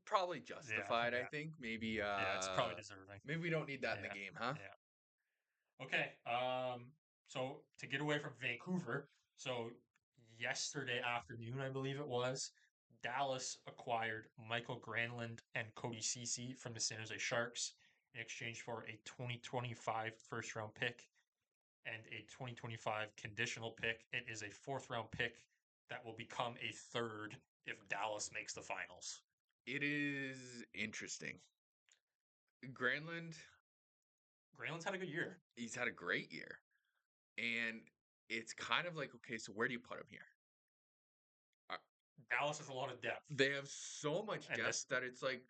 Probably Yeah, justified, I yeah, think. Maybe yeah. It's probably deserving. maybe we don't need that in the Yeah, game, huh? yeah. Okay. So to get away from Vancouver, so yesterday afternoon, I believe it was, Dallas acquired Michael Granlund and Cody Ceci from the San Jose Sharks in exchange for a 2025 first round pick and a 2025 conditional pick. It is a fourth round pick that will become a third if Dallas makes the finals. It is interesting. Granlund, Granlund's had a good year. he's had a great year. And it's kind of like, okay, so where do you put him here? Dallas has a lot of depth. They have so much And depth that it's like,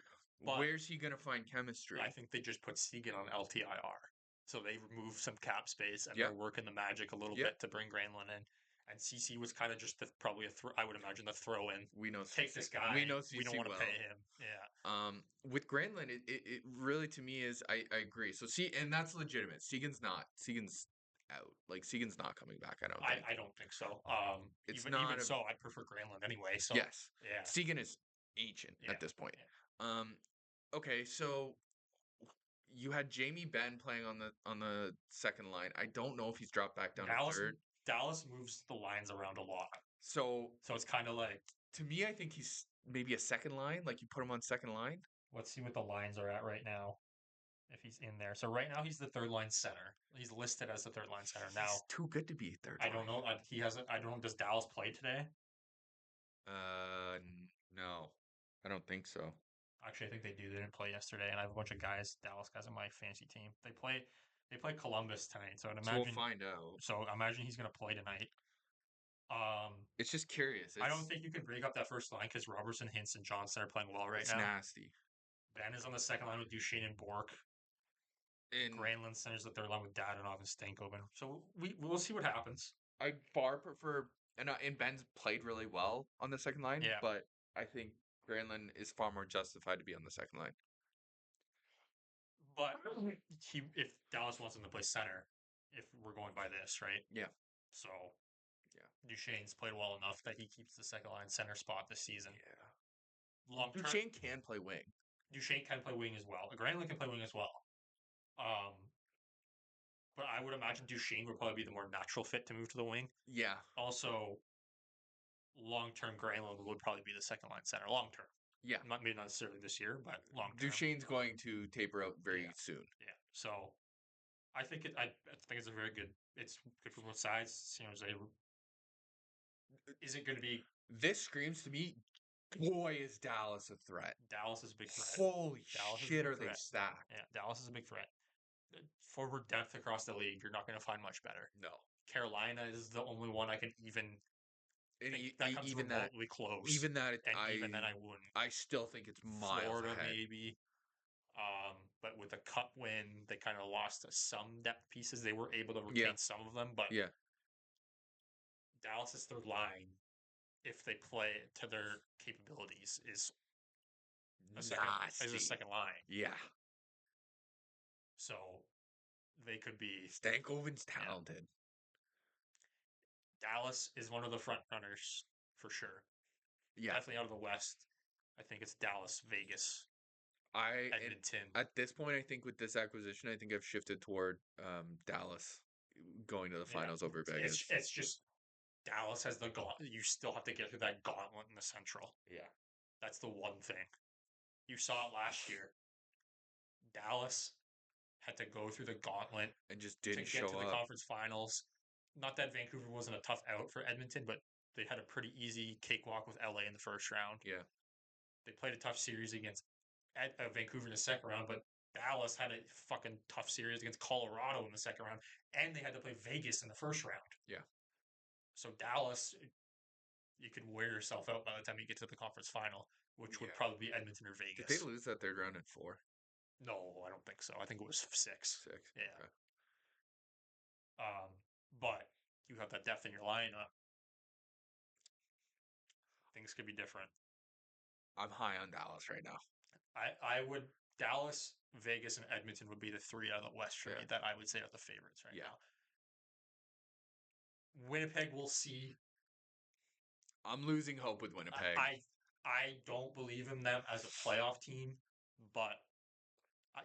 but where's he going to find chemistry? I think they just put Seguin on LTIR. So they removed some cap space and Yeah. they're working the magic a little Yeah. bit to bring Granlund in. And CC was kind of just probably I would imagine the throw in. We know Take CC. this guy. We know We don't CC want to well. pay him. Yeah. With Granlund, it really to me is I agree. So see, and that's legitimate. Segan's not. Segan's out. Like Segan's not coming back. I don't think. I don't think so. It's Even not a, so, I prefer Granlund anyway. So yes. yeah, Segan is ancient yeah, at this point. yeah. Okay, so you had Jamie Benn playing on the second line. I don't know if he's dropped back down to third. Dallas moves the lines around a lot. So it's kind of like, to me, I think he's maybe a second line. Like you put him on second line. let's see what the lines are at right now. If he's in there, so right now he's the third line center. He's listed as the third line center now. He's too good to be third I line. don't know. He hasn't. I don't know. Does Dallas play today? No, I don't think so. Actually, I think they do. They didn't play yesterday, and I have a bunch of Dallas guys on my fantasy team. They play Columbus tonight, so I'd imagine. So we'll find out. So imagine he's going to play tonight. It's just curious. I don't think you can break up that first line because Robertson, Hintz, and Johnson are playing well right now. It's nasty. Ben is on the second line with Duchesne and Bork. And Granlund centers the third line with Dadonov and Stankoven. So we'll see what happens. I far prefer, and Ben's played really well on the second line. Yeah. But I think Granlund is far more justified to be on the second line. But if Dallas wants him to play center, if we're going by this, right? Yeah. So yeah, Duchesne's played well enough that he keeps the second line center spot this season. Yeah. Long term, Duchesne can play wing. Duchesne can play wing as well. Granlund can play wing as well. But I would imagine Duchesne would probably be the more natural fit to move to the wing. Yeah. Also, long-term Granlund would probably be the second line center. Long-term. Yeah. Maybe not necessarily this year, but long-term. Duchesne's going to taper out very soon. Yeah. So I think I think it's a very good. It's good for both sides. Is it going to be? This screams to me, boy, is Dallas a threat. Dallas is a big threat. Holy shit, are they stacked? Yeah, Dallas is a big threat. Forward depth across the league, you're not going to find much better. No. Carolina is the only one I can even think that comes even remotely close. Even that, even then I wouldn't. I still think it's miles Florida ahead. maybe. But with the cup win, they kind of lost some depth pieces. They were able to retain some of them, but Dallas's third line, if they play to their capabilities, is a second line. Yeah. So they could be. Stankoven's talented. Dallas is one of the front runners for sure. Yeah. Definitely out of the West. I think it's Dallas, Vegas. Edmonton. At this point, I think with this acquisition, I think I've shifted toward Dallas going to the Yeah, finals over Vegas. it's just Dallas has the gauntlet. You still have to get through that gauntlet in the Central. Yeah. That's the one thing. You saw it last year. Dallas had to go through the gauntlet And just to didn't get to show the up. conference finals. Not that Vancouver wasn't a tough out for Edmonton, but they had a pretty easy cakewalk with LA in the first round. Yeah. They played a tough series against Vancouver in the second round, but Dallas had a fucking tough series against Colorado in the second round, and they had to play Vegas in the first round. Yeah. So Dallas, you could wear yourself out by the time you get to the conference final, which would Yeah. probably be Edmonton or Did they Vegas. lose that third round in 4? No, I don't think so. I think it was 6. 6. Yeah. Okay. But you have that depth in your lineup. Things could be different. I'm high on Dallas right now. I would Dallas, Vegas, and Edmonton would be the 3 out of the West for me Yeah. that I would say are the favorites right Yeah. now. Winnipeg, we'll see. I'm losing hope with Winnipeg. I don't believe in them as a playoff team, but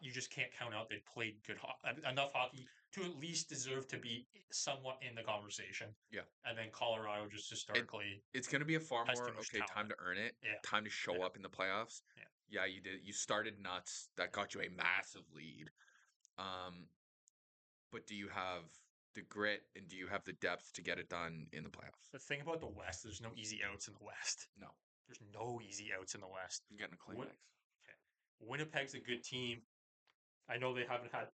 you just can't count out they played good enough hockey to at least deserve to be somewhat in the conversation. Yeah. And then Colorado just historically It's going to be a far has too more much time talent. to earn it, Yeah. time to show Yeah. up in the playoffs. Yeah. Yeah, you did. You started nuts. That got you a massive lead. But do you have the grit and do you have the depth to get it done in the playoffs? The thing about the West, there's no easy outs in the West. No. There's no easy outs in the West. You're getting a Kleenex. Okay. Winnipeg's a good team. I know they haven't had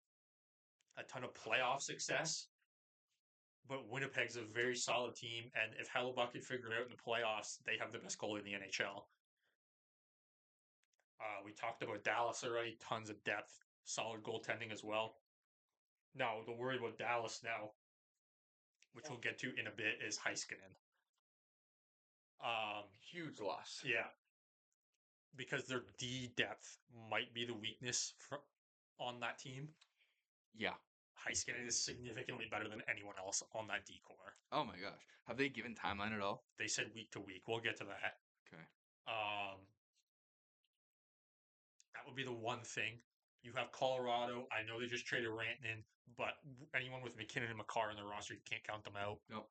a ton of playoff success, but Winnipeg's a very solid team. And if Hellebuck can figure it out in the playoffs, they have the best goalie in the NHL. We talked about Dallas already. Tons of depth, solid goaltending as well. Now, the worry about Dallas now, which we'll get to in a bit, is Heiskanen. Huge loss. Yeah. Because their D depth might be the weakness on that team. Yeah. Heiskanen is significantly better than anyone else on that D core. Oh my gosh. Have they given timeline at all? They said week to week. We'll get to that. Okay. That would be the one thing. You have Colorado. I know they just traded Rantanen, but anyone with McKinnon and McCarr in their roster, you can't count them out. Nope.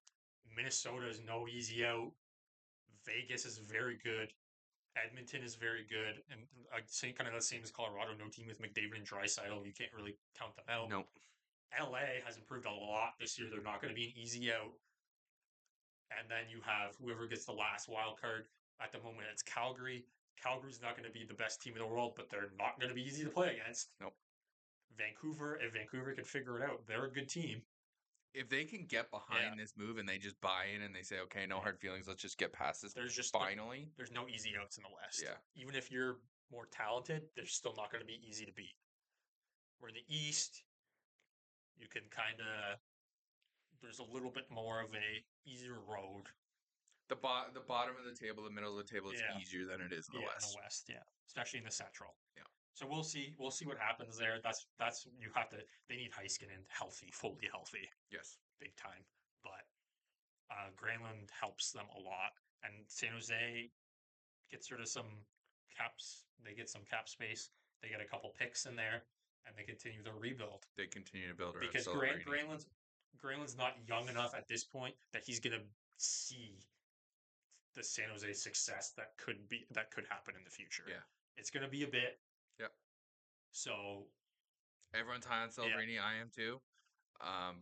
Minnesota is no easy out. Vegas is very good. Edmonton is very good. And I'd say kind of the same as Colorado. No team with McDavid and Draisaitl. You can't really count them out. Nope. LA has improved a lot this year. They're not going to be an easy out. And then you have whoever gets the last wild card. At the moment, it's Calgary. Calgary's not going to be the best team in the world, but they're not going to be easy to play against. Nope. Vancouver, if Vancouver can figure it out, they're a good team. If they can get behind this move and they just buy in and they say, okay, no hard feelings, let's just get past this. There's just finally. There's no easy outs in the West. Yeah. Even if you're more talented, they're still not going to be easy to beat. Where in the East, you can kind of there's a little bit more of a easier road. The bottom of the table, the middle of the table is easier than it is in the West. In the West, yeah. Especially in the Central. Yeah. So we'll see. We'll see what happens there. That's you have to. They need Heiskanen healthy, fully healthy. Yes. Big time. But Granlund helps them a lot, and San Jose gets rid of some caps. They get some cap space. They get a couple picks in there, and they continue to rebuild. They continue to build because Granlund's not young enough at this point that he's gonna see the San Jose success that could happen in the future. Yeah, it's gonna be a bit. Yep. So everyone's high on Celebrini. I am too.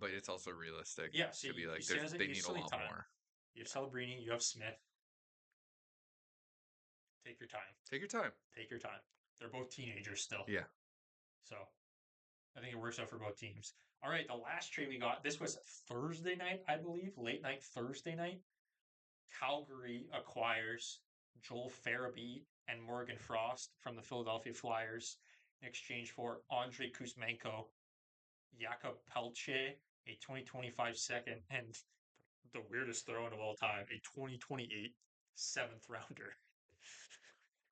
But it's also realistic. Yeah, so to be like they need a lot more. You have Celebrini, you have Smith. Take your time. Take your time. Take your time. They're both teenagers still. Yeah. So I think it works out for both teams. All right, the last trade we got, this was Thursday night, I believe, late night Thursday night. Calgary acquires Joel Farabee and Morgan Frost from the Philadelphia Flyers in exchange for Andrei Kuzmenko, Jakob Pelche, a 2025 second, and the weirdest throw-in of all time, a 2028 seventh rounder.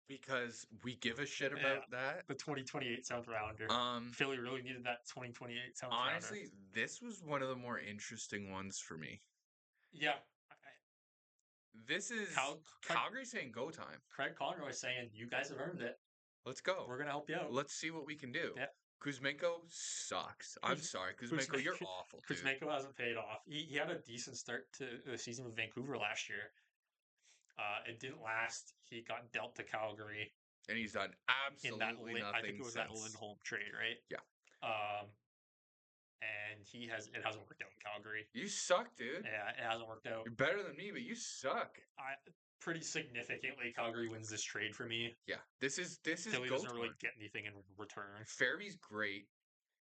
Because we give a shit about that. The 2028 seventh rounder. Philly really needed that 2028 seventh rounder. Honestly, this was one of the more interesting ones for me. Yeah. This is Calgary saying go time. Craig Conroy saying, you guys have earned it. Let's go. We're gonna help you out. Let's see what we can do. Yeah. Kuzmenko sucks. I'm sorry, Kuzmenko, you're awful, dude. Kuzmenko hasn't paid off. He had a decent start to the season with Vancouver last year. It didn't last. He got dealt to Calgary And he's done in that absolutely I think nothing it was that since. Lindholm trade, right? Yeah. And it hasn't worked out in Calgary. You suck, dude. Yeah, it hasn't worked out. You're better than me, but you suck. Pretty significantly, Calgary wins this trade for me. Yeah, this is Philly go doesn't really time. get anything in return. Fairby's great.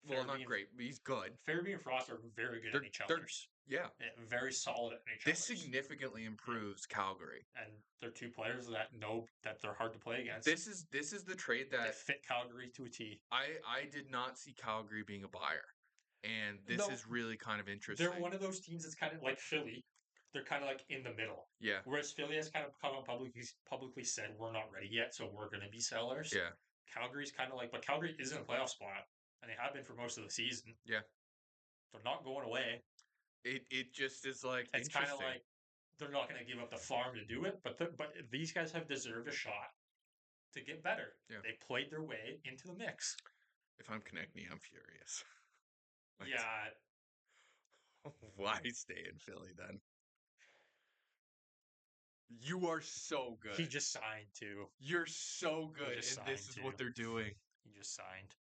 Well, not great, but he's good. Fairby and Frost are very good NHLers. Yeah. Very solid NHLers. This significantly improves Calgary. And they're two players that know that they're hard to play against. This is the trade that they fit Calgary to a T. I did not see Calgary being a buyer. And this is really kind of interesting. They're one of those teams that's kind of like Philly. They're kind of like in the middle. Yeah. Whereas Philly has kind of come out publicly said we're not ready yet, so we're going to be sellers. Yeah. Calgary's kind of like, but Calgary isn't a playoff spot, and they have been for most of the season. Yeah. They're not going away. It just is like it's kind of like they're not going to give up the farm to do it, but these guys have deserved a shot to get better. Yeah. They played their way into the mix. If I'm Konechny, I'm furious. Yeah. Why stay in Philly then? You are so good. He just signed too. You're so good, and this is what they're doing. He just signed.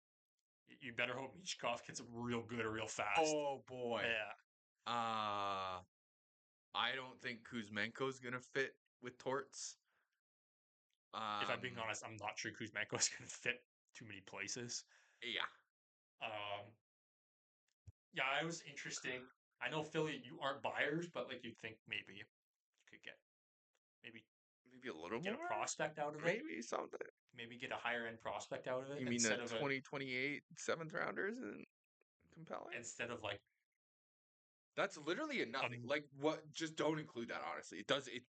You better hope Michkov gets real good real fast. Oh boy. Yeah. I don't think Kuzmenko's gonna fit with Torts. If I'm being honest, I'm not sure Kuzmenko's gonna fit too many places. Yeah. Yeah, it was interesting. I know Philly, you aren't buyers, but like you'd think maybe you could get maybe a little get more? a prospect out of it. Maybe something. Maybe get a higher end prospect out of it. You mean the 2028 7th rounders and compelling? Instead of like that's literally a nothing. Like what? Just don't include that. Honestly,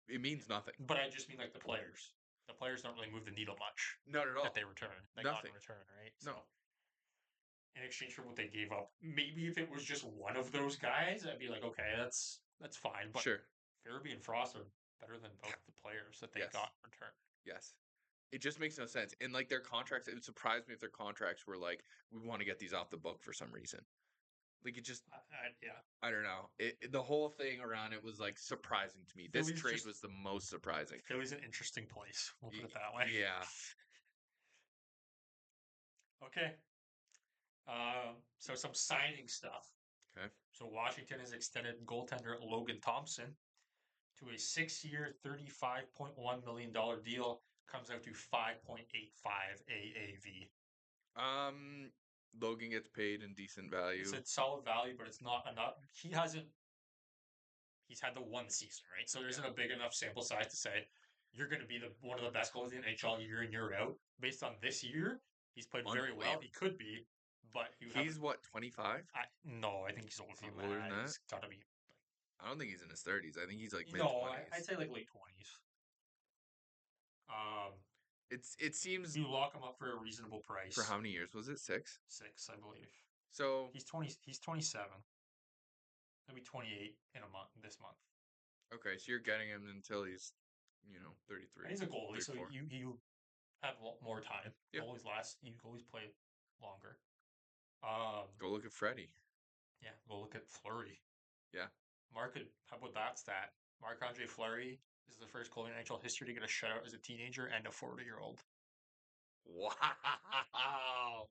it means nothing. But I just mean like the players. The players don't really move the needle much. Not at all. That they return. They got in return, right? So, no. In exchange for what they gave up, maybe if it was just one of those guys, I'd be like, okay, that's fine. But sure, Fairby and Frost are better than both the players that they got in return. Yes. It just makes no sense. And like their contracts, it would surprise me if their contracts were like, we want to get these off the book for some reason. Like it just, I don't know. The whole thing around it was like surprising to me. Philly's this trade was the most surprising. Philly's an interesting place. We'll put it that way. Yeah. Okay. So some signing stuff. Okay. So Washington has extended goaltender Logan Thompson to a 6-year, $35.1 million deal. Comes out to 5.85 AAV. Logan gets paid in decent value. It's a solid value, but it's not enough. He's had the one season, right? So there isn't a big enough sample size to say you're going to be one of the best goalies in the NHL year in, year out. Based on this year, he's played very well. He could be, but he's what, 25? No, I think he's older than that. He's got to be. I don't think he's in his 30s. I think he's like mid-20s. No, I'd say like late 20s. It seems you lock him up for a reasonable price. For how many years was it? 6? 6, I believe. So he's 20. He's 27. He'll be 28 in a month. This month. Okay, so you're getting him until he's, 33. And he's a goalie, 34. So you have a lot more time. Yeah. You always play longer. Go look at Freddie. Yeah, go look at Fleury. Yeah. How about that stat? Marc-Andre Fleury is the first goalie in NHL history to get a shutout as a teenager and a 40-year-old. Wow.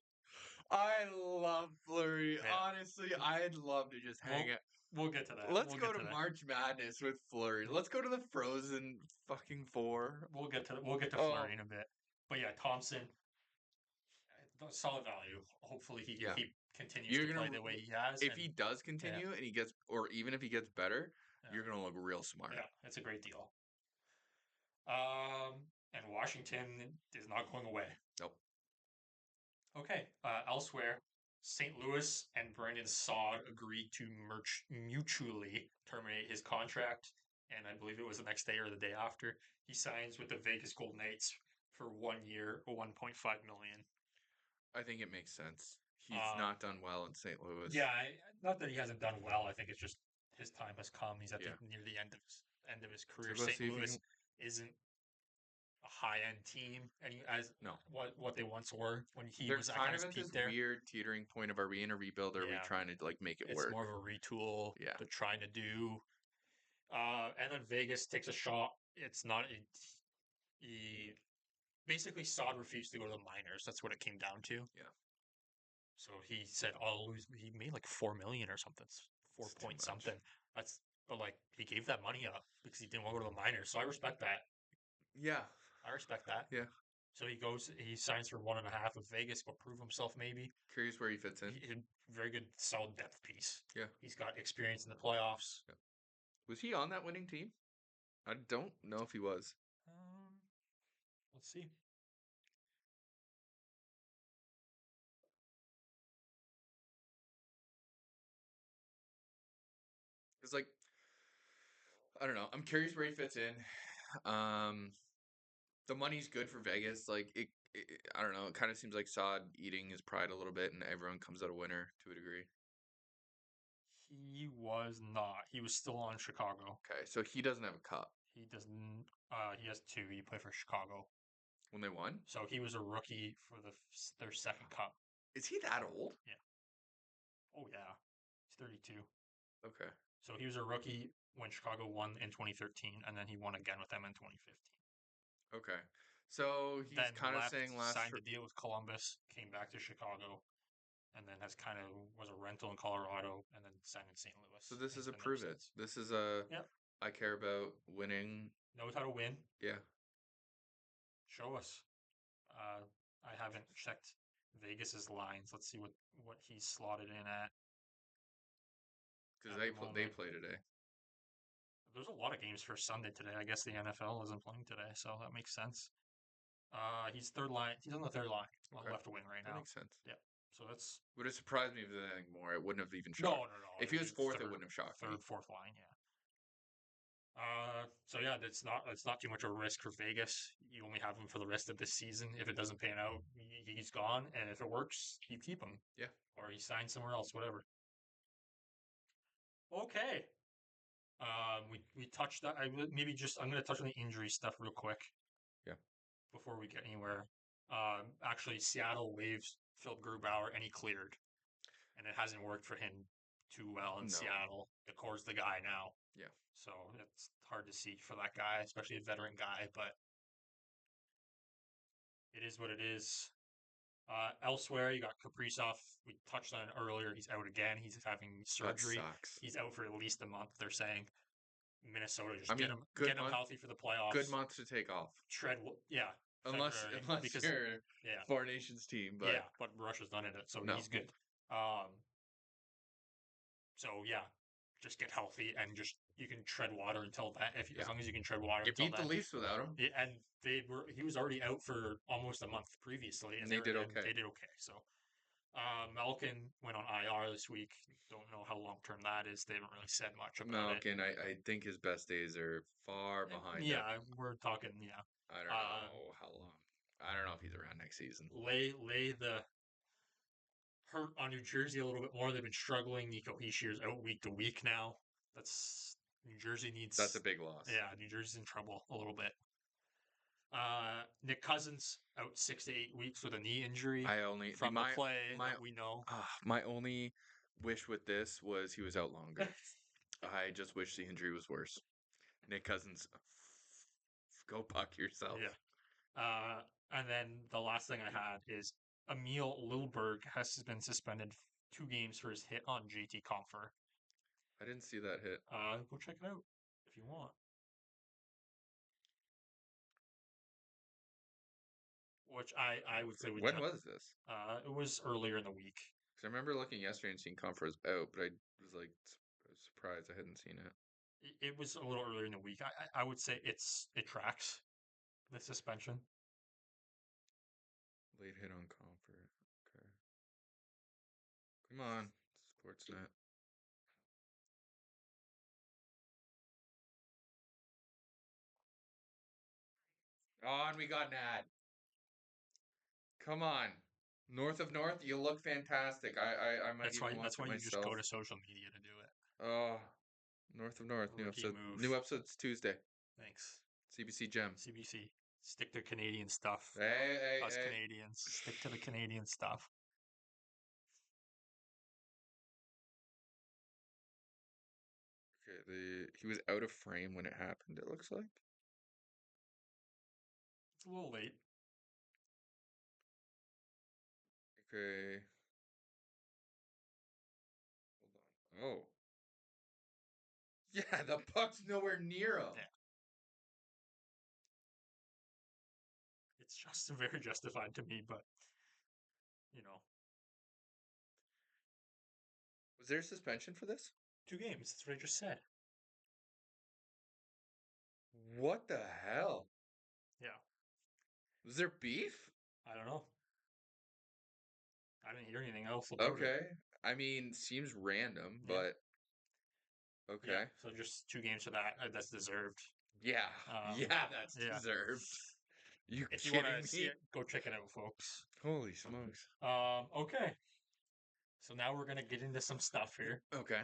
I love Fleury. Yeah. Honestly, I'd love to just hang out. We'll get to that. Let's go to March Madness with Fleury. Let's go to the Frozen fucking 4. We'll get to Fleury in a bit. But yeah, Thompson, solid value. Hopefully he continues to play the way he has. If he does continue and he gets, or even if he gets better, you're going to look real smart. Yeah, it's a great deal. And Washington is not going away. Nope. Okay. Elsewhere, St. Louis and Brandon Saad agreed to mutually terminate his contract, and I believe it was the next day or the day after. He signs with the Vegas Golden Knights for 1 year, $1.5 million. I think it makes sense. He's not done well in St. Louis. Yeah, not that he hasn't done well. I think it's just his time has come. He's near the end of his career. So St. Louis isn't a high-end team as No. what they once were when he They're was at kind of his at this peak there. weird teetering point of, are we in a rebuild or are we Yeah, trying to like make it it's work? more of a retool. Yeah. They're trying to do. And then Vegas takes a shot. It's not. He basically Sod refused to go to the minors. That's what it came down to. Yeah. So he said, "I'll lose." He made like 4 million or something, four It's too point much. something. That's but like he gave that money up because he didn't want to go to the minors. So I respect that. Yeah. I respect that. Yeah. So he signs for 1.5 with Vegas, will prove himself maybe. Curious where he fits in. Very good, solid depth piece. Yeah. He's got experience in the playoffs. Yeah. Was he on that winning team? I don't know if he was. Let's see. It's like, I don't know. I'm curious where he fits in. The money's good for Vegas. Like I don't know. It kind of seems like Saad eating his pride a little bit, and everyone comes out a winner to a degree. He was not. He was still on Chicago. Okay, so he doesn't have a cup He doesn't. He has two. He played for Chicago. when they won. So he was a rookie for their second cup. Is he that old? Yeah. Oh yeah. He's 32. Okay. So he was a rookie when Chicago won in 2013, and then he won again with them in 2015. Okay. So he's Then kind of left, saying signed a deal with Columbus, came back to Chicago, and then has kind of was a rental in Colorado, and then signed in St. Louis. So this He's is a been there prove it. since. This is a Yep. I care about winning. Knows how to win. Yeah. Show us. I haven't checked Vegas's lines. Let's see what he's slotted in at. Because The they moment. play today. There's a lot of games for Sunday today. I guess the NFL isn't playing today, so that makes sense. He's third line. He's on the third line, Okay. left wing right That now. makes sense. Yeah. So that's Would have surprised me if there's anything more. It wouldn't have even no. shocked. If he was fourth, it wouldn't have shocked me. Third, fourth line. Yeah. So yeah, it's not too much of a risk for Vegas. You only have him for the rest of the season. If it doesn't pan out, he's gone, and if it works, you keep him. Yeah. Or he signs somewhere else, whatever. Okay. We touched that. I'm gonna touch on the injury stuff real quick. Yeah. Before we get anywhere. Actually, Seattle waived Phil Grubauer, and he cleared, and it hasn't worked for him too well in Seattle. The core's the guy now. Yeah. So it's hard to see for that guy, especially a veteran guy, but it is what it is. Elsewhere, you got Kaprizov. We touched on it earlier. He's out again. He's having surgery. That sucks. He's out for at least a month. They're saying Minnesota just good get him month, healthy for the playoffs. Good month to take off. Yeah. Unless you're yeah. Four Nations team, but yeah, but Russia's not in it, so he's good. So yeah, just get healthy and just you can tread water until that. As long as you can tread water, you until beat the Leafs without him. Yeah, and he was already out for almost a month previously, and they did okay. They did okay. So Malkin went on IR this week. Don't know how long term that is. They haven't really said much about it. Malkin, I think his best days are far behind. Yeah, we're talking. Yeah, I don't know how long. I don't know if he's around next season. Lay the hurt on New Jersey a little bit more. They've been struggling. Nico Hischier's out week to week now. New Jersey needs. That's a big loss. Yeah, New Jersey's in trouble a little bit. Nick Cousins out 6 to 8 weeks with a knee injury. From the play that we know. My only wish with this was he was out longer. I just wish the injury was worse. Nick Cousins, go puck yourself. Yeah. And then the last thing I had is Emil Lilberg has been suspended 2 games for his hit on JT Compher. I didn't see that hit. Go check it out if you want. Which I would say when was this? It was earlier in the week. Because I remember looking yesterday and seeing Compher was out, but I was like surprised I hadn't seen it. It was a little earlier in the week. I would say it tracks the suspension. Late hit on Compher. Okay. Come on, Sportsnet. Oh, and we got an ad. Come on. North of North, you look fantastic. I might that's even why watch that's why it you myself. just go to social media to do it. Oh, North of North, new episode. New episode's Tuesday. Thanks. CBC Gem. CBC. Stick to Canadian stuff. Hey, Us hey. Canadians, stick to the Canadian stuff. Okay, he was out of frame when it happened, it looks like. It's a little late. Okay. Hold on. Oh. Yeah, the puck's nowhere near him. Yeah. It's just very justified to me, but you know, Was there suspension for this? 2 games. That's what I just said. What the hell? Yeah. Was there beef? I don't know. I didn't hear anything else about it. Okay. I mean, seems random, Yeah. but Yeah. okay. So just 2 games for that. That's deserved. Yeah. Yeah, that's Yeah. deserved. You If you want kidding to see me? it, go check it out, folks. Holy smokes. Okay. So now we're gonna get into some stuff here. Okay.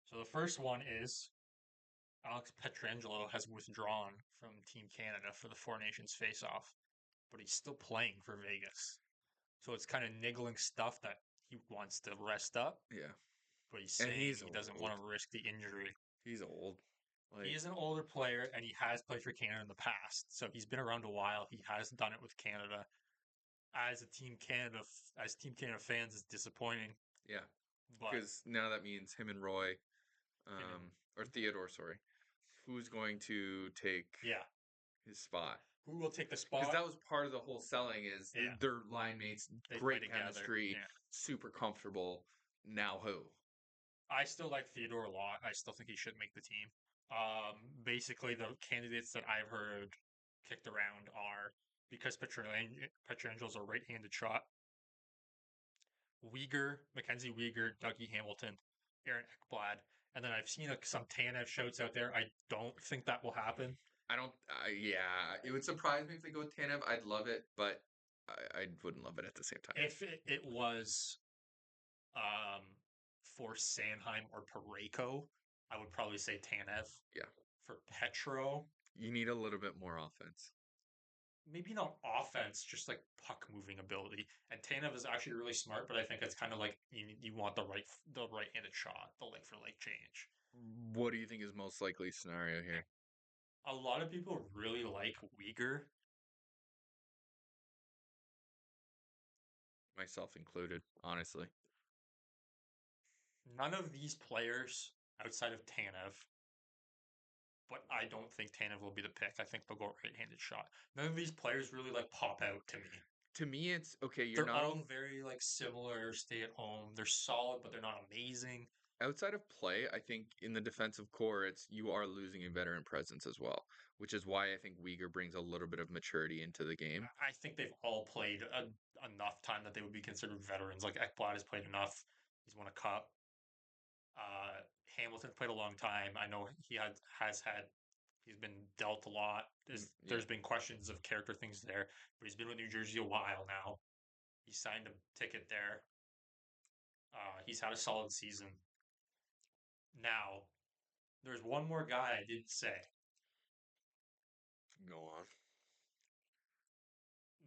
So the first one is Alex Petrangelo has withdrawn from Team Canada for the Four Nations face-off, but he's still playing for Vegas. So it's kind of niggling stuff that he wants to rest up, Yeah. but he's And saying he's he doesn't old. want to risk the injury. He's old. He Like, is an older player and he has played for Canada in the past, so he's been around a while. He has done it with Canada. As Team Canada fans, is disappointing, yeah. but Because now that means him and Roy, him and or Theodore, sorry, who's going to take yeah, his spot? who will take the Because spot? that was part of the whole selling is Yeah, their line mates, they play great together. chemistry, Yeah. super comfortable. Now who? I still like Theodore a lot. I still think he should make the team. Basically, the candidates that I've heard kicked around are because Petrangelo's a right-handed shot. Mackenzie Weegar, Dougie Hamilton, Aaron Ekblad, and then I've seen some Tanev shouts out there. I don't think that will happen. I don't. Yeah, it would surprise me if they go with Tanev. I'd love it, but I wouldn't love it at the same time. If it was um, for Sanheim or Pareko, I would probably say Tanev. Yeah, For Petro, you need a little bit more offense. maybe not offense, just like puck moving ability. And Tanev is actually really smart, but I think it's kind of like you want the right-handed shot, the like for like change. What do you think is most likely scenario here? A lot of people really like Uyghur. Myself included, honestly. None of these players outside of Tanev, but I don't think Tanev will be the pick. I think they'll go right-handed shot. None of these players really like pop out to me. To me, it's okay. You're They're not all only very like similar, stay at home. They're solid, but they're not amazing. outside of play. I think in the defensive core, it's you are losing a veteran presence as well, which is why I think Uyghur brings a little bit of maturity into the game. I think they've all played enough time that they would be considered veterans. Like Ekblad has played enough. He's won a cup. Hamilton's played a long time. I know has had he's been dealt a lot. Yeah, There's been questions of character things there, but he's been with New Jersey a while now. He signed a ticket there. He's had a solid season. Now, there's one more guy I didn't say. go on.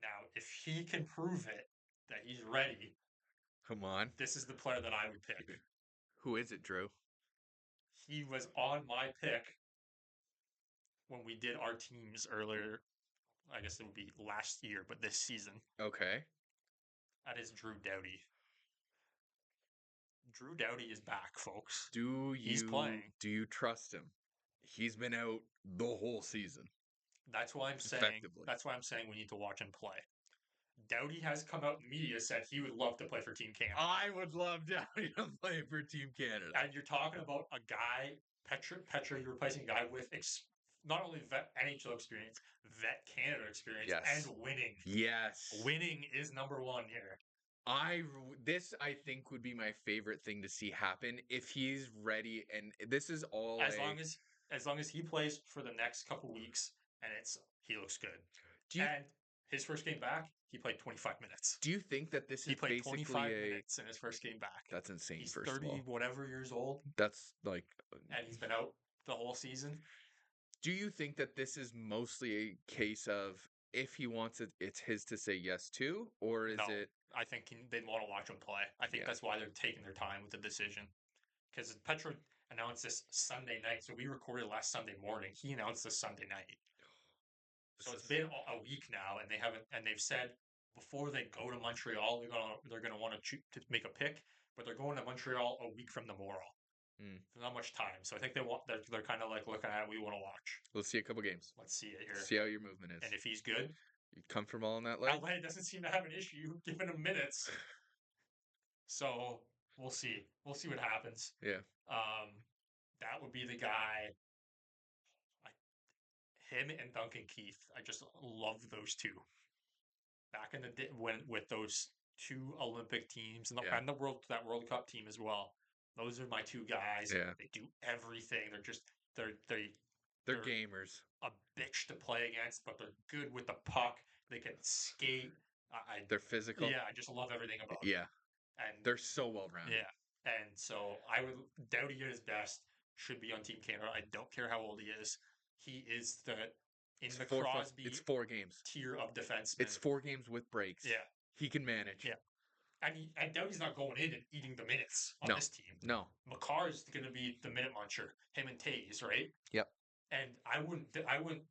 Now, if he can prove it that he's ready, Come on. this is the player that I would pick. Who is it, Drew? He was on my pick when we did our teams earlier. I guess it would be last year, but this season. Okay. That is Drew Doughty. Drew Doughty is back, folks. Do He's you playing. do you trust him? He's been out the whole season. That's why I'm saying. Effectively. That's why I'm saying we need to watch him play. Doughty has come out in media said he would love to play for Team Canada. I would love Downey to play for Team Canada. And you're talking about a guy, Petra, you're replacing a guy with not only vet NHL experience, vet Canada experience, Yes. and winning. Yes. Winning is number one here. This I think would be my favorite thing to see happen if he's ready, and this is all As long as he plays for the next couple weeks and he looks good. Do you And his first game back, he played 25 minutes. do you think that this He is played basically 25 minutes in his first game back. That's insane. He's First 30 of all, whatever years old, that's like and he's been out the whole season. Do you think that this is mostly a case of if he wants it, it's his to say yes to, or is No, it? I think they'd want to watch him play. I think Yeah, that's why they're taking their time with the decision. Because Petro announced this Sunday night, so we recorded last Sunday morning. He announced this Sunday night, this so it's is been a week now, and they haven't. And they've said before they go to Montreal, they're gonna want to make a pick, but they're going to Montreal a week from tomorrow. mm. There's not much time, so I think they're kind of like looking at it, we want to watch. Let's see a couple games. Let's see it here, See how your movement is. and if he's good, You comfortable on that leg? LA doesn't seem to have an issue giving him minutes. So we'll see. We'll see what happens. Yeah, Um, that would be the guy. I, him and Duncan Keith. I just love those two. Back in the day when with those two Olympic teams and yeah, the World Cup team as well. Those are my two guys. yeah. They do everything. They're They're they're gamers. a bitch to play against, but they're good with the puck. They can skate. I They're physical. yeah, I just love everything about them. Yeah, And they're so well rounded. yeah. And so I would Doughty at his best should be on Team Canada. I don't care how old he is. He is in It's the four. Crosby It's 4 games. tier of defensemen. It's 4 games with breaks. Yeah. He can manage. Yeah. And Doughty's not going in and eating the minutes on No, this team. no. Makar's going to be the minute muncher. Him and Taves, right? Yep. And I wouldn't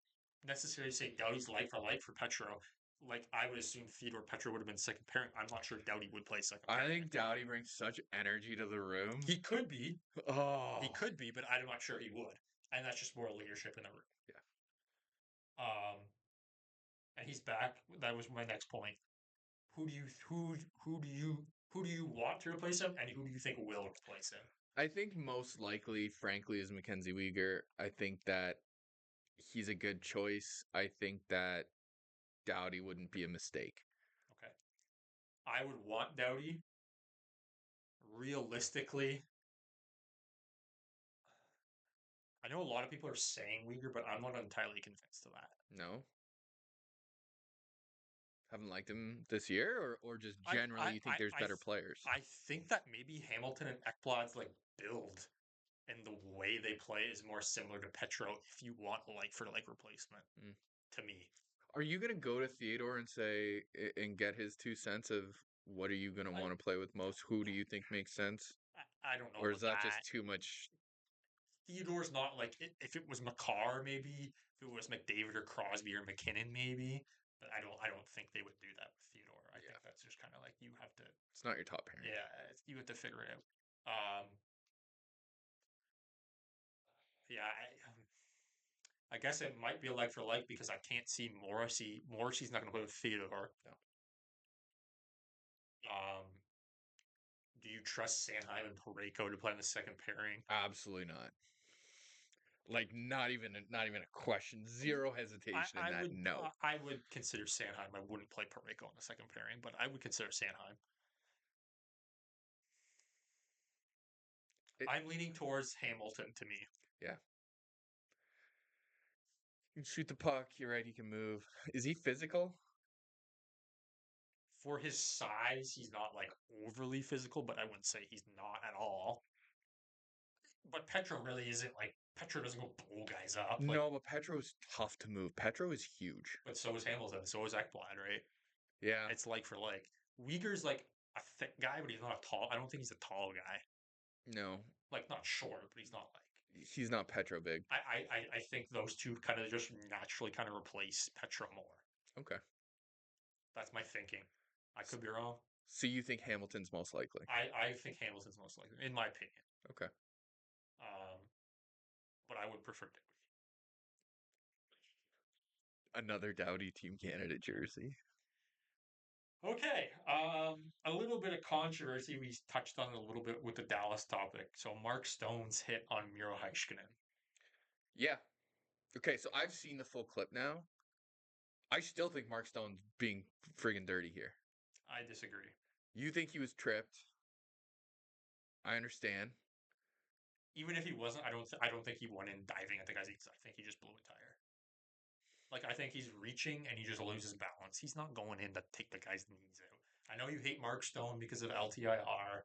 necessarily say Doughty's like for Petro. Like I would assume Theodore Petro would have been second pairing. I'm not sure Doughty would play second I pairing. think Doughty brings such energy to the room. He could be. Oh, He could be, but I'm not sure he would. And that's just more leadership in the room. yeah. And he's back. That was my next point. Who do you want to replace him, and who do you think will replace him? I think most likely, frankly, is Mackenzie Weegar. I think that he's a good choice. I think that Doughty wouldn't be a mistake. Okay, I would want Doughty. Realistically, I know a lot of people are saying Uyghur, but I'm not entirely convinced of that. No? Haven't liked him this year, or just generally you think there's better players? I think that maybe Hamilton and Ekblad's like build and the way they play is more similar to Petro if you want like for like replacement to me. Are you gonna go to Theodore and say and get his 2 cents of what are you gonna want to play with most? Who do you think makes sense? I don't know. Or is that that just too much? Theodore's not like if it was Makar, maybe if it was McDavid or Crosby or McKinnon, maybe. But I don't think they would do that with Theodore. I think that's just kind of like you have to. It's not your top pairing. Yeah, you have to figure it out. Yeah, I guess it might be a like for like because I can't see Morrissey. Morrissey's not going to play with Theodore. No. Do you trust Sanheim and Pareko to play in the second pairing? Absolutely not. Like not even a question. Zero hesitation in that. No. I would consider Sanheim. I wouldn't play Pareko in the second pairing, but I would consider Sanheim. I'm leaning towards Hamilton to me. Yeah. You can shoot the puck. You're right. He can move. Is he physical? For his size, he's not like overly physical, but I wouldn't say he's not at all. But Petro really isn't like Petro doesn't go blow guys up. No, but Petro's tough to move. Petro is huge. But so is Hamilton. So is Ekblad, right? Yeah. It's like for like. Uyghur's like a thick guy, but he's not a tall. I don't think he's a tall guy. No. Like not short, but he's not like. He's not Petro big. I think those two kind of just naturally kind of replace Petro more. Okay. That's my thinking. I could be wrong. So you think Hamilton's most likely? I think Hamilton's most likely, in my opinion. Okay. But I would prefer Doughty. Another Doughty Team Canada jersey. Okay. A little bit of controversy. We touched on it a little bit with the Dallas topic. So Mark Stone's hit on Miro Heiskanen. Yeah. Okay, so I've seen the full clip now. I still think Mark Stone's being friggin' dirty here. I disagree. You think he was tripped? I understand. Even if he wasn't, I don't think he went in diving at the guy's knees. I think he just blew a tire. Like I think he's reaching and he just loses balance. He's not going in to take the guy's knees out. I know you hate Mark Stone because of LTIR.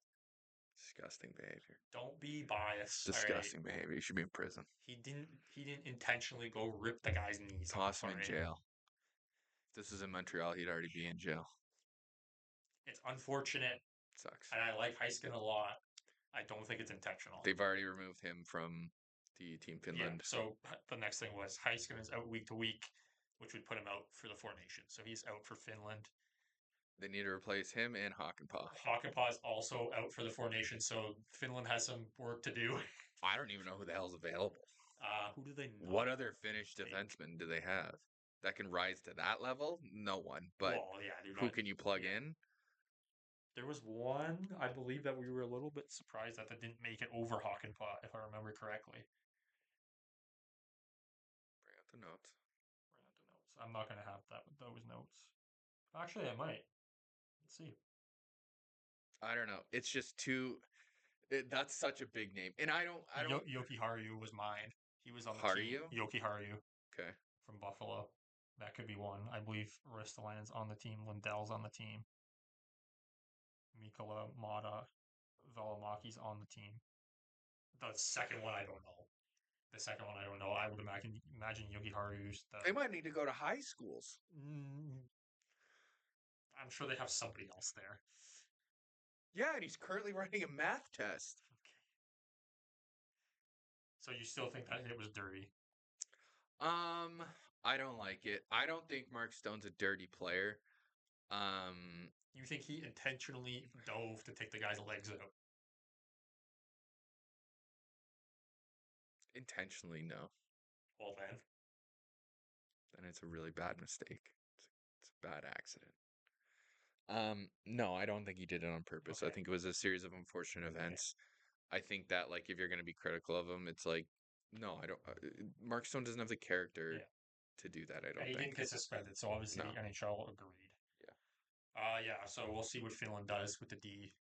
Disgusting behavior. Don't be biased. All right. Disgusting behavior. You should be in prison. He didn't intentionally go rip the guy's knees Toss off. him All in right. jail. If this was in Montreal, he'd already be in jail. It's unfortunate, Sucks. and I like Heiskanen a lot. I don't think it's intentional. They've already removed him from the Team Finland. Yeah. So the next thing was Heiskanen is out week to week, which would put him out for the Four Nations. So he's out for Finland. They need to replace him and Hakanpää. Hakanpää is also out for the Four Nations, so Finland has some work to do. I don't even know who the hell's available. Who do they not What other Finnish take? defensemen do they have that can rise to that level? No one. But Well, yeah, dude, who can you plug yeah. in? There was one, I believe, that we were a little bit surprised that didn't make it over Hakanpää, if I remember correctly. Bring up the notes. Bring up the notes. I'm not going to have those notes. Actually, I might. Let's see. I don't know. It's just too. That's such a big name, and I don't. Yoki Haru was mine. He was on the team. Haru? Yoki Haru Okay. from Buffalo. That could be one. I believe Ristolainen's on the team. Lindell's on the team. Mikola Mata Velamaki's on the team. The second one, I don't know. I would imagine Yogi Haru's the. They might need to go to high schools. I'm sure they have somebody else there. Yeah, and he's currently writing a math test. Okay. So you still think that hit was dirty? I don't like it. I don't think Mark Stone's a dirty player. You think he intentionally dove to take the guy's legs out? Intentionally, no. Well then, It's a really bad mistake. It's a bad accident. No, I don't think he did it on purpose. I Okay. think it was a series of unfortunate events. I think that like if you're going to be critical of him, it's like no, I don't. Mark Stone doesn't have the character to do that. I don't and he think. didn't get suspended, so obviously No. the NHL agreed. Yeah. So we'll see what Finland does with the D.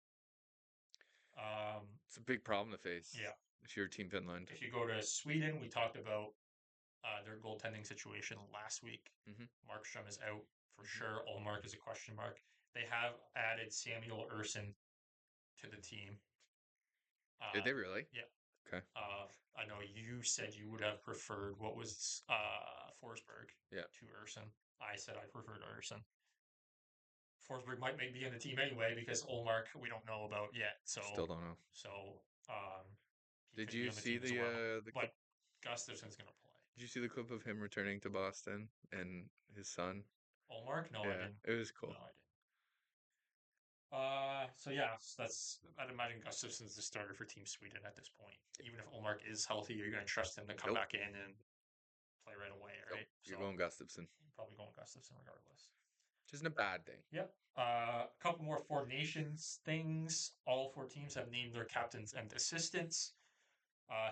It's a big problem to face. Yeah. If you're Team Finland. If you go to Sweden, we talked about their goaltending situation last week. Mm-hmm. Markstrom is out for sure. Ullmark is a question mark. They have added Samuel Ersson to the team. Did they really? Yeah. Okay. I know you said you would have preferred what was Forsberg to Ersson. I said I preferred Ersson. Forsberg might be in the team anyway because Ullmark we don't know about yet. So still don't know. So did you see the but Gustafson's gonna play. Did you see the clip of him returning to Boston and his son? Ullmark? No, I didn't. It was cool. No, I didn't. So yeah, I'd imagine Gustafson's the starter for Team Sweden at this point. Even if Ullmark is healthy, you're going to trust him to come back in and play right away, right? You're going Gustafson. Probably going Gustafson regardless. Which isn't a bad thing. Yep. A couple more Four Nations things. All four teams have named their captains and assistants.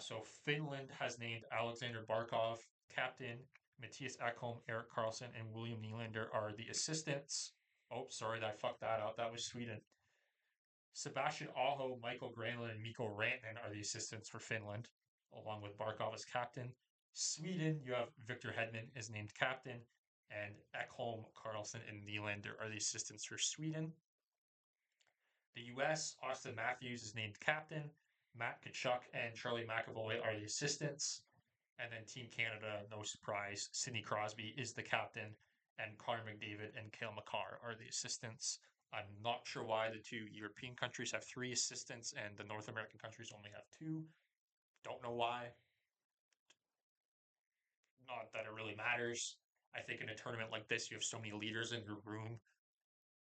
So Finland has named Alexander Barkov captain. Matthias Ekholm, Eric Carlson, and William Nylander are the assistants. Oh, sorry, I fucked that up. That was Sweden. Sebastian Aho, Michael Granlund, and Mikko Rantanen are the assistants for Finland, along with Barkov as captain. Sweden, you have Victor Hedman is named captain, and Ekholm, Carlson, and Nylander are the assistants for Sweden. The U.S., Austin Matthews is named captain. Matt Tkachuk and Charlie McAvoy are the assistants. And then Team Canada, no surprise, Sidney Crosby is the captain, and Connor McDavid and Cale Makar are the assistants. I'm not sure why the two European countries have 3 assistants and the North American countries only have 2. Don't know why. Not that it really matters. I think in a tournament like this, you have so many leaders in your room.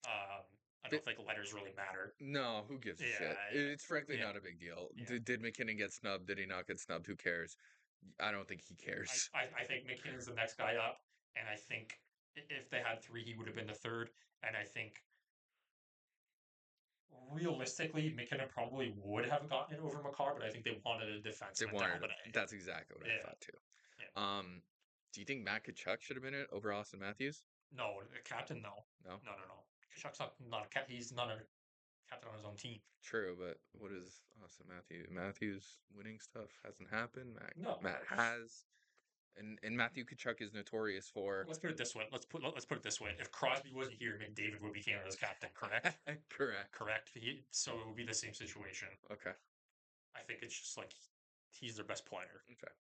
I don't think letters really matter. No, who gives a shit? It's frankly not a big deal. Did McKinnon get snubbed? Did he not get snubbed? Who cares? I don't think he cares. I think McKinnon's the next guy up, and I think if they had 3, he would have been the third. And I think realistically, McKinnon probably would have gotten it over Makar, but I think they wanted a defenseman to help it out. That's exactly what I thought too. Yeah. Do you think Matt Tkachuk should have been it over Austin Matthews? No, the captain, no. No. Tkachuk's not a captain. He's not a captain on his own team. True, but what is Austin Matthews? Matthews winning stuff hasn't happened. No. Matt has. And Matthew Tkachuk is notorious for. Let's put it this way. Let's put it this way. If Crosby wasn't here, McDavid would be Canada's captain. Correct. Correct. Correct. So it would be the same situation. Okay. I think it's just like he's their best player. Okay.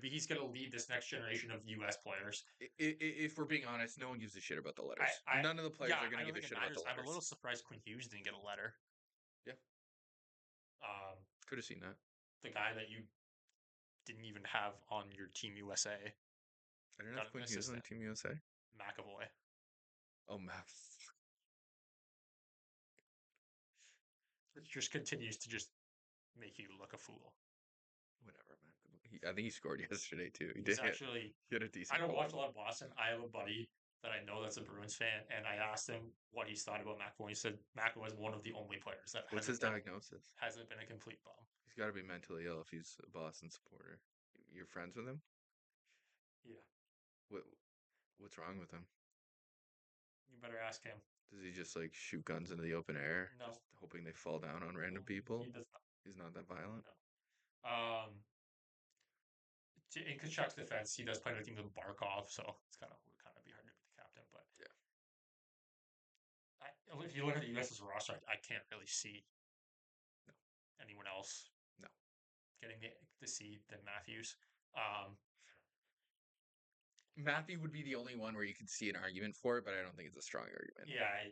He's gonna lead this next generation of U.S. players. If we're being honest, no one gives a shit about the letters. None of the players are gonna give a shit about the letters. I'm a little surprised Quinn Hughes didn't get a letter. Yeah. Could have seen that. The guy that you didn't even have on your Team USA. I didn't have Quinn Hughes on Team USA. McAvoy. Oh, Mac. It just continues to just make you look a fool. Whatever, man. I think he scored yesterday too. He had a decent. I don't watch a lot of Boston. I have a buddy that I know that's a Bruins fan, and I asked him what he's thought about McAvoy. He said McAvoy is one of the only players that. What's his diagnosis? Hasn't been a complete bum. He's got to be mentally ill if he's a Boston supporter. You're friends with him? Yeah. What's wrong with him? You better ask him. Does he just like shoot guns into the open air? No. Just hoping they fall down on random people? He does not. He's not that violent? No. In Tkachuk's defense, he does play with a team with Barkov, so it's would kind of be hard to be the captain. But yeah, if you look at the U.S.'s roster, I can't really see anyone else getting the seed than Matthews. Matthew would be the only one where you could see an argument for it, but I don't think it's a strong argument. Yeah.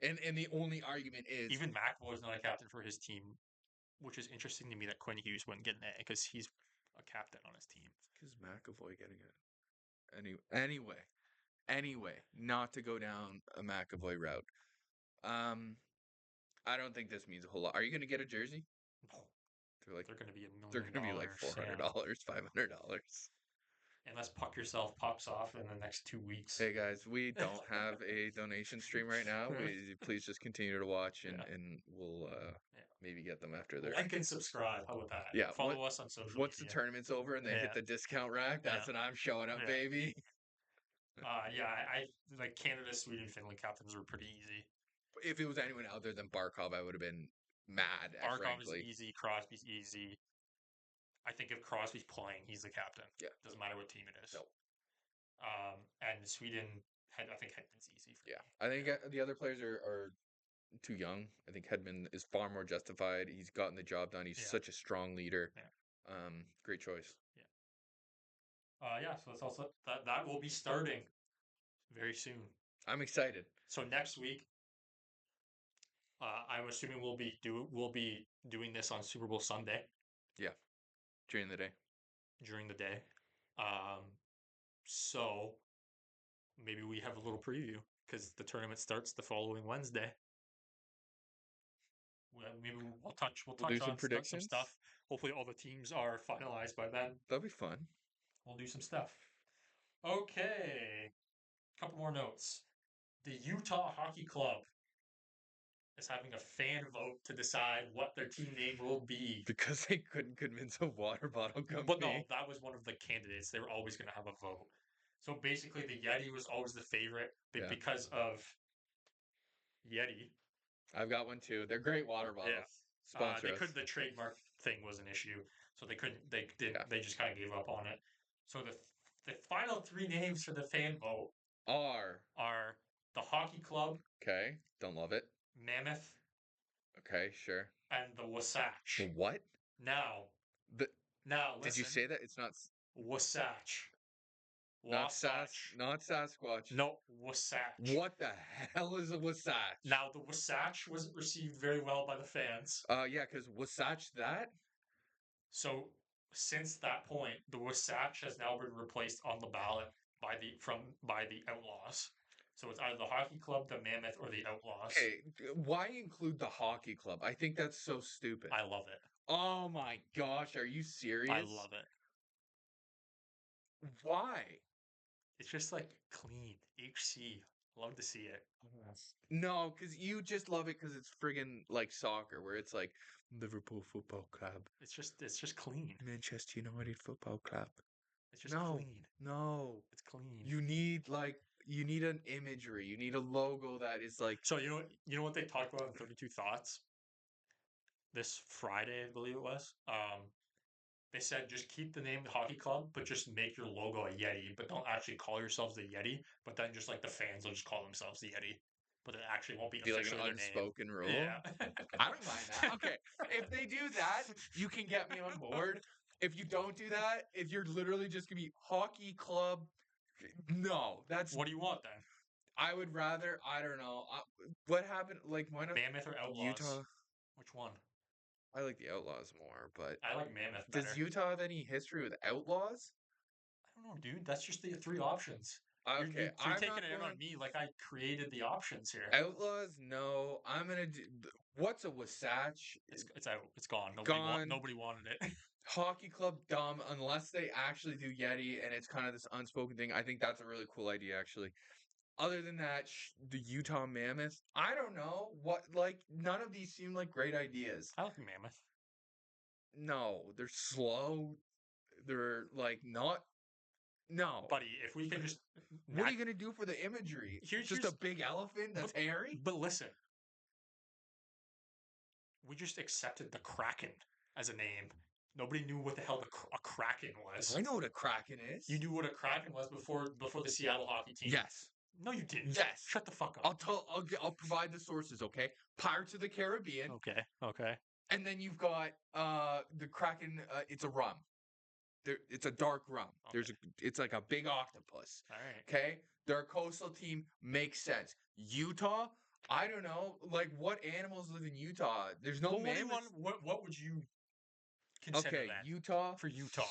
And the only argument is even McAvoy is not a captain for his team, which is interesting to me that Quinn Hughes wouldn't get an A because he's a captain on his team. Because McAvoy getting it. Anyway, not to go down a McAvoy route. I don't think this means a whole lot. Are you going to get a jersey? No. They're going to be $1 million. They're going to be like $400, $500. Unless Puck Yourself pops off in the next 2 weeks. Hey guys, we don't have a donation stream right now. Please just continue to watch and we'll maybe get them after they're like and subscribe. How about that? Yeah. Follow us on social media. Once the tournament's over and they hit the discount rack, that's when I'm showing up, baby. I like Canada, Sweden, Finland captains were pretty easy. If it was anyone other than Barkov, I would have been mad. Barkov is easy. Crosby's easy. I think if Crosby's playing, he's the captain. Yeah. Doesn't matter what team it is. No. And Sweden, I think Hedman's easy. I think the other players are too young. I think Hedman is far more justified. He's gotten the job done. He's such a strong leader. Yeah. Great choice. Yeah. So it's also that will be starting very soon. I'm excited. So next week, I'm assuming we'll be doing this on Super Bowl Sunday. Yeah. During the day. So maybe we have a little preview because the tournament starts the following Wednesday. Maybe we'll touch on some stuff. Hopefully all the teams are finalized by then. That'll be fun. We'll do some stuff. Okay. A couple more notes. The Utah Hockey Club is having a fan vote to decide what their team name will be. Because they couldn't convince a water bottle company. But no, that was one of the candidates. They were always going to have a vote. So basically, the Yeti was always the favorite because of Yeti. I've got one too. They're great water bottles. Yeah. The trademark thing was an issue, so they couldn't. They just kind of gave up on it. So the final 3 names for the fan vote are the Hockey Club. Okay, don't love it. Mammoth. Okay, sure. And the Wasatch. The what? Now. Listen. Did you say that it's not Wasatch? Not Sasquatch. No, Wasatch. What the hell is a Wasatch? Now, the Wasatch wasn't received very well by the fans. Yeah, because Wasatch that? So, since that point, the Wasatch has now been replaced on the ballot by the Outlaws. So it's either the Hockey Club, the Mammoth, or the Outlaws. Okay, why include the Hockey Club? I think that's so stupid. I love it. Oh my gosh, are you serious? I love it. Why? It's just like clean. HC. Love to see it. No, because you just love it because it's friggin' like soccer, where it's like Liverpool Football Club. It's just clean. Manchester United Football Club. It's just clean. No. It's clean. You need an imagery. You need a logo that is like. So you know what they talked about in 32 Thoughts? This Friday, I believe it was. They said just keep the name the hockey club, but just make your logo a Yeti, but don't actually call yourselves the Yeti. But then just like the fans will just call themselves the Yeti, but it actually won't be Be like an officially their name. unspoken rule. Yeah. I don't mind that. Okay, if they do that, you can get me on board. If you don't do that, if you're literally just gonna be hockey club, no, that's. What do you want then? I would rather. I don't know. What happened? Like, why not Mammoth or Outlaws? Utah? Which one? I like the Outlaws more, but I like Mammoth better. does Utah have any history with Outlaws? I don't know, dude. That's just the three options. You're, Okay, you're, you're I'm taking not it in going on me like I created the options here. Outlaws. No, I'm gonna do. What's a Wasatch? It's out. It's gone. Gone. Nobody wanted it. Hockey club dumb unless they actually do Yeti and it's kind of this unspoken thing. I think that's a really cool idea, actually. Other than that, the Utah Mammoth. I don't know what. Like, none of these seem like great ideas. I like Mammoth. No, they're slow. They're like not. No. Buddy, if we can just What are you gonna do for the imagery? Just a big elephant that's hairy? But listen, we just accepted the Kraken as a name. Nobody knew what the hell a Kraken was. I know what a Kraken is. You knew what a Kraken was before the Seattle hockey team. Yes. No, you didn't. Yes. Shut the fuck up. I'll provide the sources. Okay. Pirates of the Caribbean. Okay. And then you've got the Kraken. It's a rum. It's a dark rum. Okay. It's like a big octopus. All right. Okay. Their coastal team makes sense. Utah. I don't know. Like, what animals live in Utah? There's no mammoths. What would you consider that? Utah. For Utah.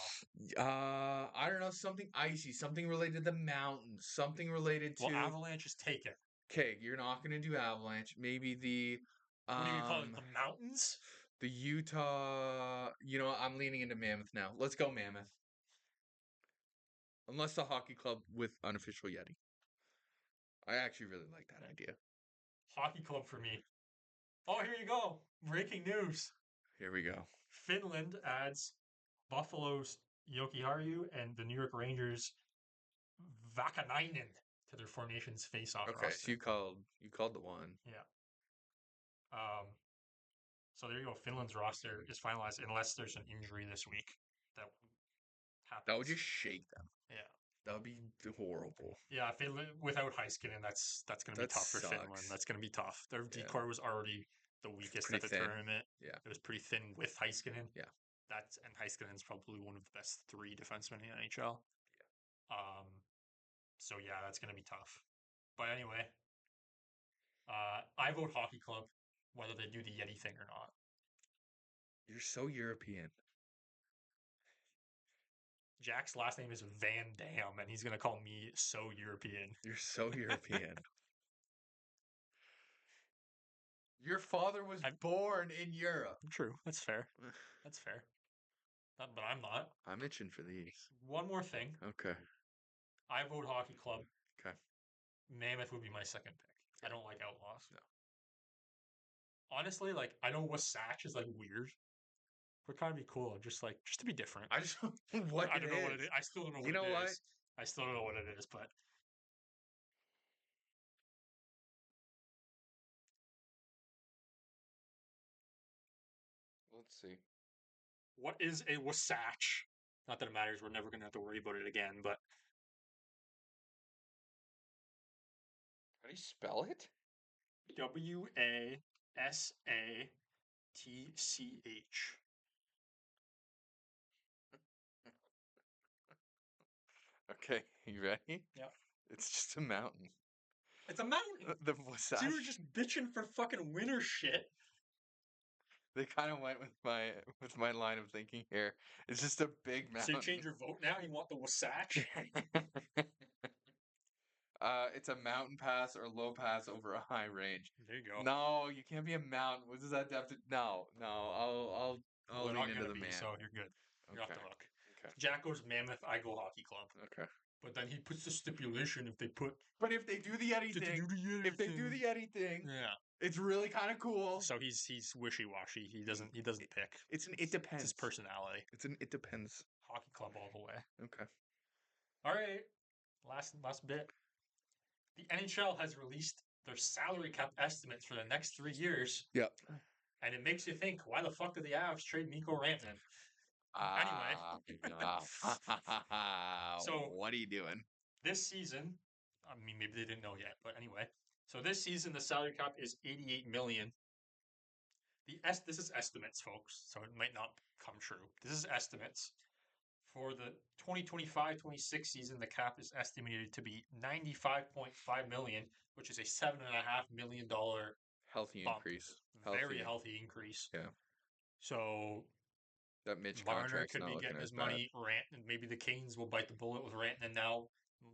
I don't know. Something icy. Something related to the mountains. Something related to. Well, Avalanche is taken. Okay, you're not gonna do Avalanche. Maybe the. What do you call it? The mountains? The Utah. You know, I'm leaning into Mammoth now. Let's go Mammoth. Unless the hockey club with unofficial Yeti. I actually really like that idea. Hockey club for me. Oh, here you go. Breaking news. Here we go. Finland adds Buffalo's Jokiharju and the New York Rangers Vakanainen to their Four Nations face-off roster. Okay, so you called the one. Yeah. So there you go. Finland's roster is finalized unless there's an injury this week that happens. That would just shake them. Yeah. That would be horrible. Yeah, Finland without Heiskanen, that's going to be tough for Finland. That's going to be tough. Their decor was already the weakest at the tournament. Yeah. It was pretty thin with Heiskanen. Yeah. And Heiskanen's probably one of the best three defensemen in the NHL. Yeah. So yeah, that's going to be tough. But anyway, I vote hockey club, whether they do the Yeti thing or not. You're so European. Jack's last name is Van Dam, and he's going to call me so European. You're so European. Your father was born in Europe. True. That's fair. That's fair. But I'm not. I'm itching for these. One more thing. Okay. I vote hockey club. Okay. Mammoth would be my second pick. I don't like Outlaws. No. Honestly, like, I know Wasatch is, like, weird. But kind of be cool, just to be different. I just don't know what I don't know what it is. I still don't know what it is. You know what? I still don't know what it is, but let's see. What is a Wasatch? Not that it matters. We're never going to have to worry about it again, but how do you spell it? Wasatch. Okay, you ready? Yeah. It's just a mountain. It's a mountain. The Wasatch. So you were just bitching for fucking winter shit. They kind of went with my line of thinking here. It's just a big mountain. So you change your vote now? You want the Wasatch? It's a mountain pass or low pass over a high range. There you go. No, you can't be a mountain. What does that have to? No. I'll lean into the man. So you're good. You're off the hook. Okay. Jack goes Mammoth. I go hockey club. Okay. But then he puts the stipulation if they put. But if they do the Yeti thing, yeah, it's really kind of cool. So he's wishy-washy. He doesn't pick. It depends. It's his personality. It depends. Hockey club all the way. Okay. All right. Last bit. The NHL has released their salary cap estimates for the next 3 years. Yep. And it makes you think, why the fuck did the Avs trade Mikko Rantanen? Anyway, so what are you doing? this season, I mean, maybe they didn't know yet, but anyway. So this season, the salary cap is 88 million. This is estimates, folks, so it might not come true. This is estimates. For the 2025-26 season, the cap is estimated to be 95.5 million, which is a $7.5 million Healthy bump. increase. Very healthy increase. Yeah. So That Mitch Marner contract's could not be looking getting as his bad. money. And maybe the Canes will bite the bullet with Rantanen now.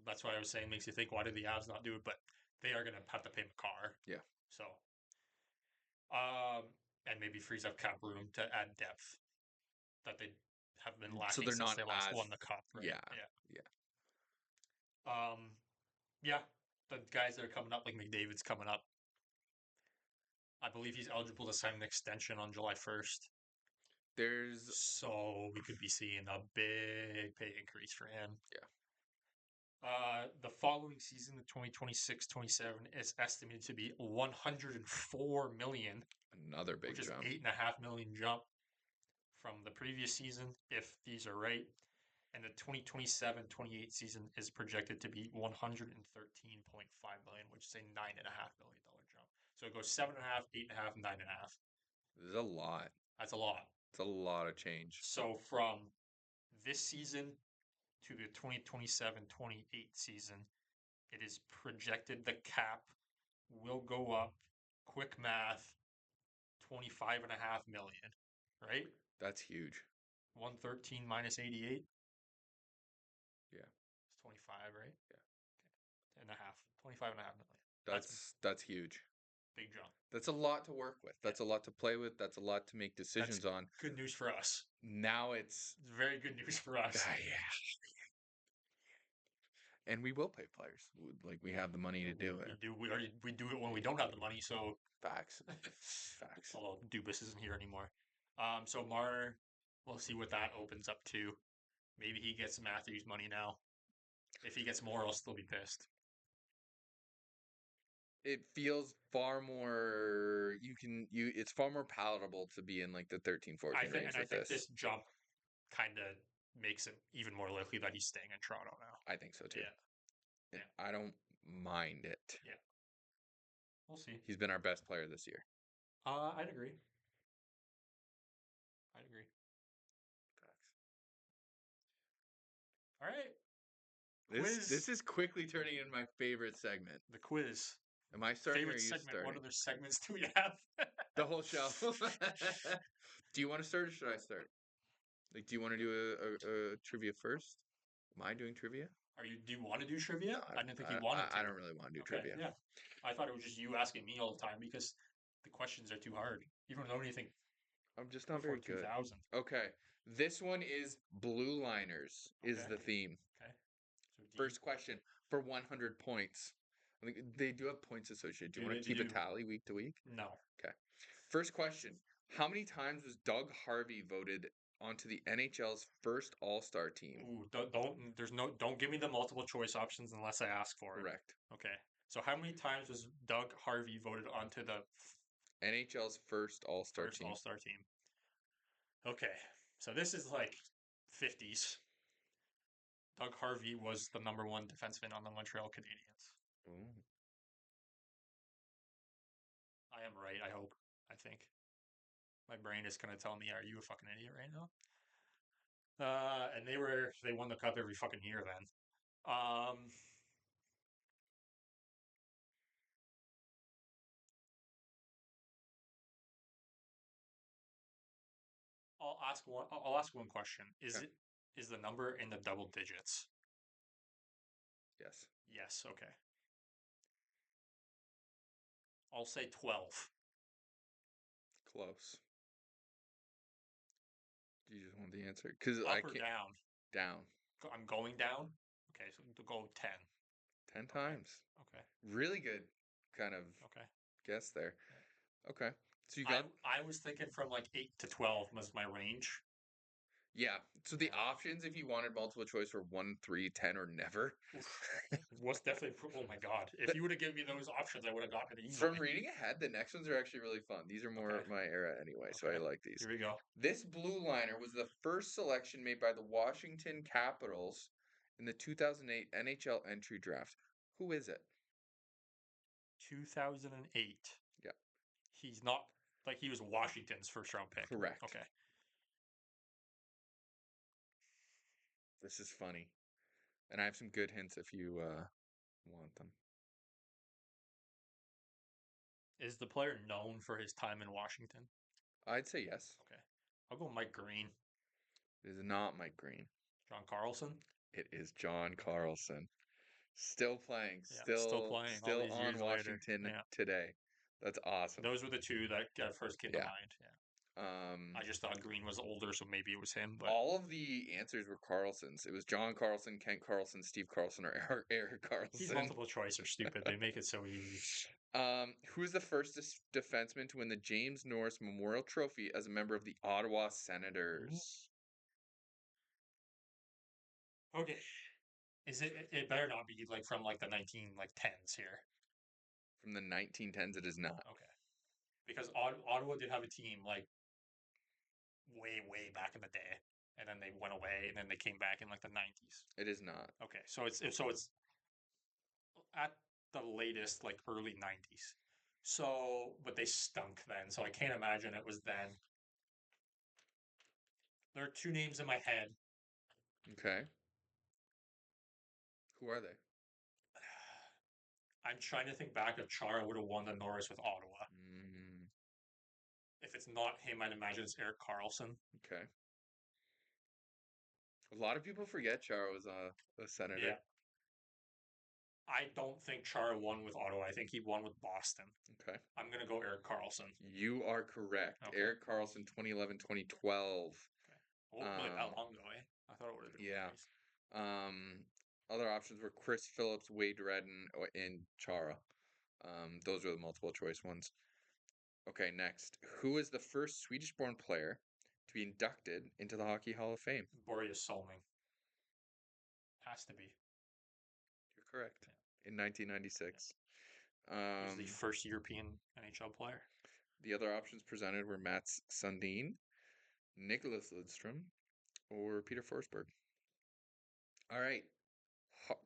That's why I was saying makes you think, why did the Avs not do it? But they are going to have to pay McCarr. Yeah. So, and maybe frees up cap room to add depth that they have been So lacking they're since not they last as won the cup. Right? yeah. Yeah. Yeah. The guys that are coming up, like McDavid's coming up. I believe he's eligible to sign an extension on July 1st. There's So we could be seeing a big pay increase for him. Yeah. The following season, the 2026-27, is estimated to be 104 million, another big which is jump. 8.5 million jump from the previous season, if these are right. And the 2027-28 season is projected to be 113.5 million, which is a $9.5 million jump. So it goes 7.5, 8.5, 9.5. This is a lot. That's a lot. It's a lot of change. So from this season to the 2027-28 season, it is projected the cap will go up, quick math, 25.5 million, right? That's huge. 113 minus 88. Yeah. It's 25, right? Yeah. Okay. And a half. 25.5 million. That's huge. Big jump. That's a lot to work with. That's a lot to play with. That's a lot to make decisions on. Good news for us. Now it's very good news for us. Yeah. And we will pay players. Like we have the money to do it. We do it when we don't have the money, so Facts. Although Dubas isn't here anymore. So Marner, we'll see what that opens up to. Maybe he gets Matthews money now. If he gets more, I'll still be pissed. It feels far more it's far more palatable to be in like the 13-14 range with this. This jump kind of makes it even more likely that he's staying in Toronto now. I think so too. Yeah. I don't mind it. Yeah. We'll see. He's been our best player this year. I'd agree. Facts. All right. This is quickly turning into my favorite segment. The quiz. Am I starting favorite or are you segment? starting? What other segments do we have? The whole show. Do you want to start or should I start? Like, do you want to do a trivia first? Am I doing trivia? Do you want to do trivia? No, I didn't think you wanted to. I don't really want to do trivia. Yeah. I thought it was just you asking me all the time because the questions are too hard. You don't know anything. I'm just not very good. 2000. Okay. This one is Blue Liners is the theme. Okay. So First question for 100 points. I think they do have points associated. Do you want to keep a tally week to week? No. Okay. First question. How many times was Doug Harvey voted onto the NHL's first All-Star team? Ooh, don't give me the multiple choice options unless I ask for it. Correct. Okay. So how many times was Doug Harvey voted onto the NHL's first All-Star team? Okay. So this is like 50s. Doug Harvey was the number one defenseman on the Montreal Canadiens. Ooh. I am right, I hope. I think. My brain is going to tell me, are you a fucking idiot right now? And they won the cup every fucking year then. I'll ask one question. Is the number in the double digits? Yes. Yes, okay. I'll say 12. Close. Do you just want the answer? Because Up or down? Down. I'm going down? Okay, so to go 10. 10 times. Okay. Really good kind of guess there. Okay. So you got... I was thinking from like 8 to 12 was my range. Yeah. So the options, if you wanted multiple choice, were 1, 3, 10, or never. What's definitely? Oh my god! If you would have given me those options, I would have gotten it easily. From reading ahead, the next ones are actually really fun. These are more Okay. my era anyway, so I Okay. like these. Here we go. This blue liner was the first selection made by the Washington Capitals in the 2008 NHL entry draft. Who is it? 2008. Yeah, He's not like he was Washington's first round pick. correct. Okay. This is funny. And I have some good hints if you want them. Is the player known for his time in Washington? I'd say yes. Okay. I'll go Mike Green. It is not Mike Green. John Carlson? It is John Carlson. Still playing, Yeah, still playing all still these on years later. Washington Yeah. today. That's awesome. Those were the two that first came to Yeah. mind. Yeah. Um, I just thought Green was older, so maybe it was him, but all of the answers were Carlsons. It was John Carlson, Kent Carlson, Steve Carlson, or Eric these Carlson. multiple choice are stupid. They make it so easy. Who's the first defenseman to win the James Norris Memorial Trophy as a member of the Ottawa Senators? Okay. Is it better not be like from like the 1910s here. From the 1910s, it is not. Okay. Because Ottawa did have a team like way back in the day, and then they went away, and then they came back in like the 90s. It is not. Okay, so it's at the latest like early 90s. So, but they stunk then, so I can't imagine it was then. There are two names in my head. Okay. Who are they? I'm trying to think back if Chara would have won the Norris with Ottawa. Mm, If it's not him, I'd imagine it's Eric Carlson. okay. A lot of people forget Chara was a senator. Yeah. I don't think Chara won with Ottawa. I think he won with Boston. Okay. I'm going to go Eric Carlson. You are correct. Okay. Eric Carlson, 2011, 2012. Okay. Well, really that long ago, eh? I thought it would have been Yeah. years. Other options were Chris Phillips, Wade Redden, and Chara. Those were the multiple choice ones. Okay, next. Who is the first Swedish-born player to be inducted into the Hockey Hall of Fame? Boreas Solming. Has to be. You're correct. Yeah. In 1996. He was the first European NHL player. The other options presented were Mats Sundin, Nicholas Lidstrom, or Peter Forsberg. All right.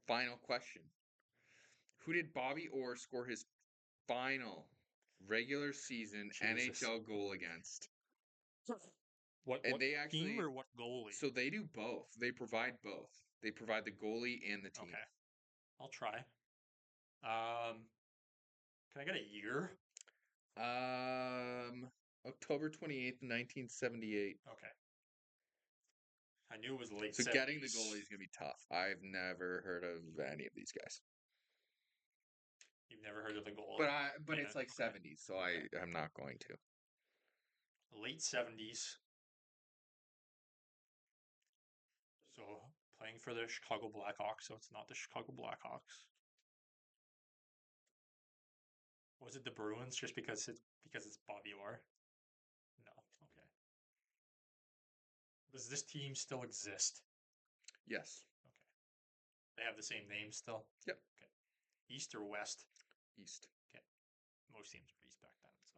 Final question. Who did Bobby Orr score his final regular season Jesus. NHL goal against? What And they team actually, or what goalie? so they do both. They provide both. They provide the goalie and the team. Okay, I'll try. Can I get a year? October 28th, 1978. Okay. I knew it was late So 70s. getting the goalie is going to be tough. I've never heard of any of these guys. You've never heard of the goalie? But Yeah, it's like okay. 70s, so I'm not going to. Late 70s. So playing for the Chicago Blackhawks, so it's not the Chicago Blackhawks. Was it the Bruins just because it's Bobby Orr? No. Okay. Does this team still exist? Yes. Okay. They have the same name still? Yep. Okay. East or West? East. Okay. Most teams were East back then, so.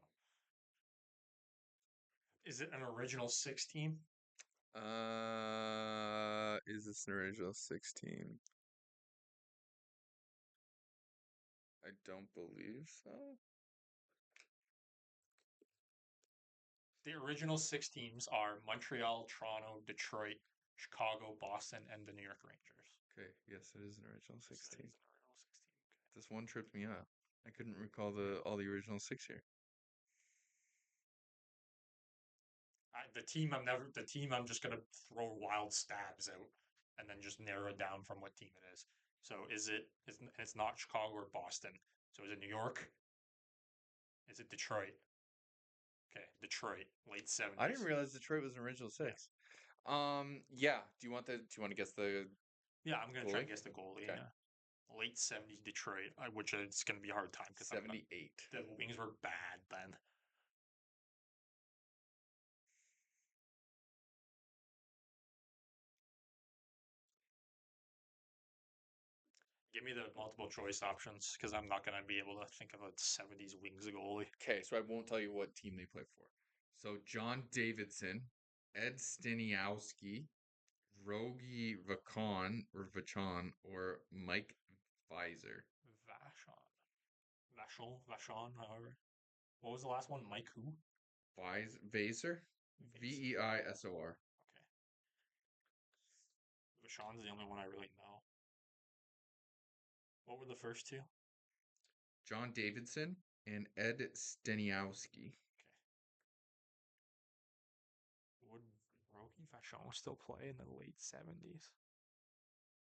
Is it an original six team? Is this an original 16? I don't believe so. The original six teams are Montreal, Toronto, Detroit, Chicago, Boston, and the New York Rangers. Okay, yes, it is an original 16. So it is an original 16. Okay. This one tripped me up. I couldn't recall all the original 6 here. The team I'm just gonna throw wild stabs out and then just narrow it down from what team it is. So it's not Chicago or Boston. So is it New York? Is it Detroit? Okay, Detroit, late 70s. I didn't realize Detroit was an original 6. Yeah. Do you want to guess the Yeah, I'm gonna try and goalie? guess the goalie. Okay. Yeah. Late 70s Detroit, which it's gonna be a hard time because 78. the Wings were bad then. Give me the multiple choice options because I'm not gonna be able to think of a '70s Wings goalie. Okay, so I won't tell you what team they play for. So John Davidson, Ed Staniowski, Rogi Vachon, or Mike Visor. Vachon, Vachon. However, what was the last one? Mike who? Visor? Vasor. Veisor. Okay, Vachon's the only one I really know. What were the first two? John Davidson and Ed Staniowski. Okay. Would Rogi Vachon still play in the late '70s?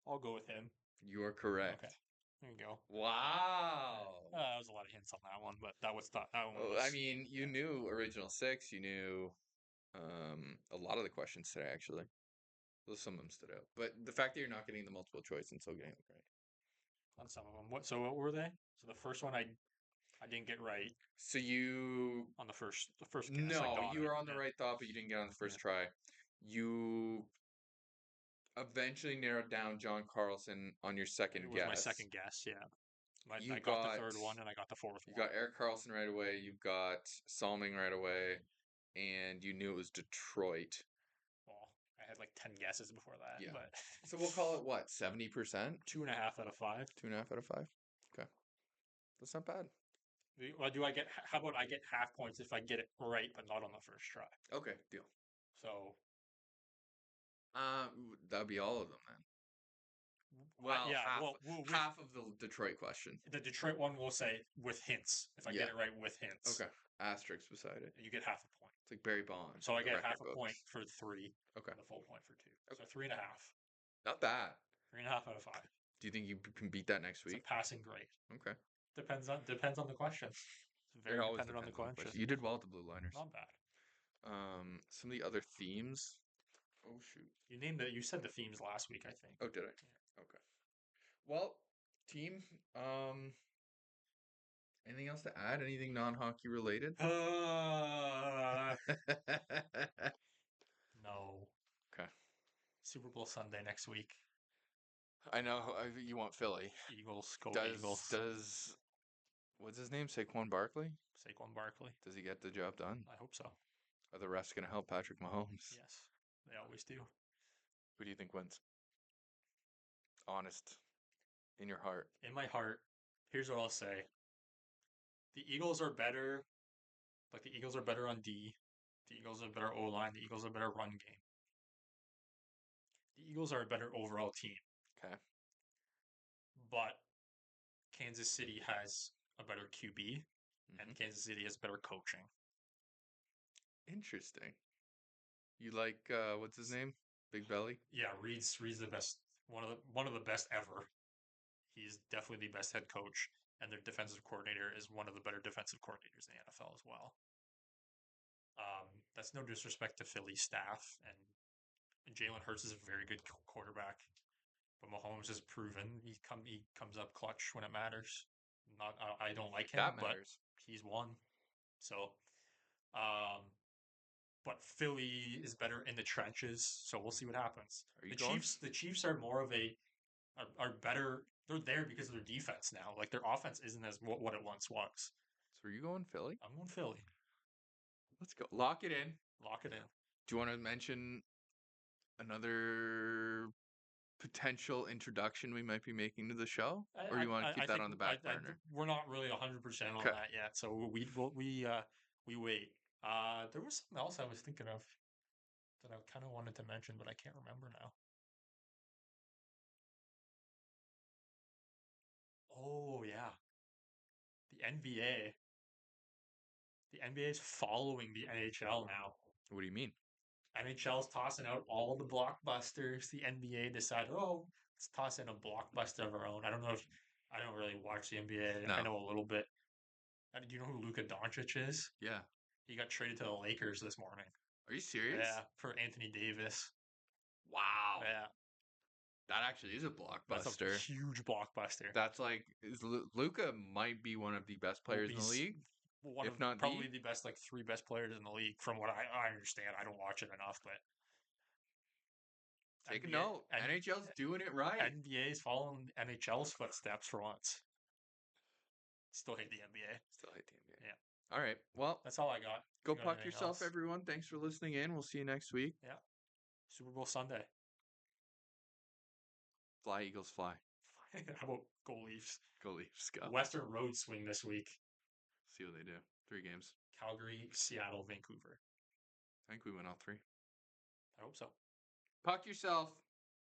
I'll go with him. You are correct. Okay, there you go. Wow. That was a lot of hints on that one, but that one Oh, was. I mean, you knew original six. You knew a lot of the questions today, actually. Well, some of them stood out. But the fact that you're not getting the multiple choice and still getting it right. On some of them. What were they? So the first one I didn't get right So you on the first guess. I no, got you it. were on the Yeah. right thought, but you didn't get on the Yeah. first try. You eventually narrowed down John Carlson on your It second was my guess. second guess. Yeah. You I got the got third one and I got the fourth you one. got Eric Carlson right away. You got Salming right away, and you knew it was Detroit. Well, I had like 10 guesses before that, Yeah. but So we'll call it what, 70%? 2.5 out of 5. 2.5 out of 5? Okay. That's not bad. Well, do I get? How about I get half points if I get it right, but not on the first try? Okay, deal. So That'd be all of them then. Well, yeah. half Well, with half of the Detroit question. the Detroit one, we'll say with hints. If I Yeah. get it right with hints, Okay. Asterisk beside it. you get half a point. It's like Barry Bonds So in I the get record half a point books. for 3, Okay. and a full point for 2. So Okay. 3.5. Not bad. 3.5 out of 5. Do you think you can beat that next It's a week? passing grade. Okay. Depends on the question. It's It very always dependent on the depends on the question. question. You did well with the blue liners. Not bad. Some of the other themes. Oh shoot. You named it. You said the themes last week, I think. Oh, did I? Yeah. Okay. Well, team. Anything else to add? Anything non-hockey related? No. Okay. Super Bowl Sunday next week. I know you want Philly. Eagles, go Does Eagles. does what's his name? Saquon Barkley? Saquon Barkley. Does he get the job done? I hope so. Are the refs going to help Patrick Mahomes? Yes, they always do. Who do you think wins? Honest, in your heart. In my heart, here's what I'll say. The Eagles are better. Like the Eagles are better on D. The Eagles are better O line. The Eagles are better run game. The Eagles are a better overall team. Okay. But Kansas City has a better QB, and Mm-hmm. Kansas City has better coaching. Interesting. You like what's his name? Big Belly. Yeah, Reed's the best. One of the best ever. He's definitely the best head coach, and their defensive coordinator is one of the better defensive coordinators in the NFL as well. That's no disrespect to Philly staff, and Jalen Hurts is a very good quarterback, but Mahomes has proven he comes up clutch when it matters. Not I don't like him, That but matters. he's won. So, um, but Philly is better in the trenches, so we'll see what happens. Are you The going? Chiefs are more of are better. They're there because of their defense now. Like their offense isn't as what it once was. So are you going Philly? I'm going Philly. Let's go. Lock it in. Lock it in. Do you want to mention another potential introduction we might be making to the show, or you want to I keep that think on the back burner? we're not really 100% on Okay. that yet, so we wait. There was something else I was thinking of that I kind of wanted to mention, but I can't remember now. Oh yeah, the NBA. The NBA is following the NHL now. What do you mean? NHL's tossing out all the blockbusters. The NBA decided, oh, let's toss in a blockbuster of our own. I don't really watch the NBA. I No. know a little bit. Do you know who Luka Doncic is? Yeah. He got traded to the Lakers this morning. Are you serious? Yeah, for Anthony Davis. Wow. Yeah, That actually is a that's a blockbuster. huge blockbuster. That's like Luca might be one of the best players in the league, One of if not probably the. the best, like 3 best players in the league, from what I understand. I don't watch it enough, but Take a NBA note. and NHL's doing it right. NBA's following NHL's footsteps for once. Still hate the NBA. Still hate the NBA. Yeah. All right. Well, That's all I got. go You got puck anything yourself, else? everyone. Thanks for listening in. We'll see you next week. Yeah. Super Bowl Sunday. Fly, Eagles, fly. How about go Leafs? Go Leafs, go. Western Road swing this week. See what they do. 3 games. Calgary, Seattle, Vancouver. I think we win all 3. I hope so. Puck yourself.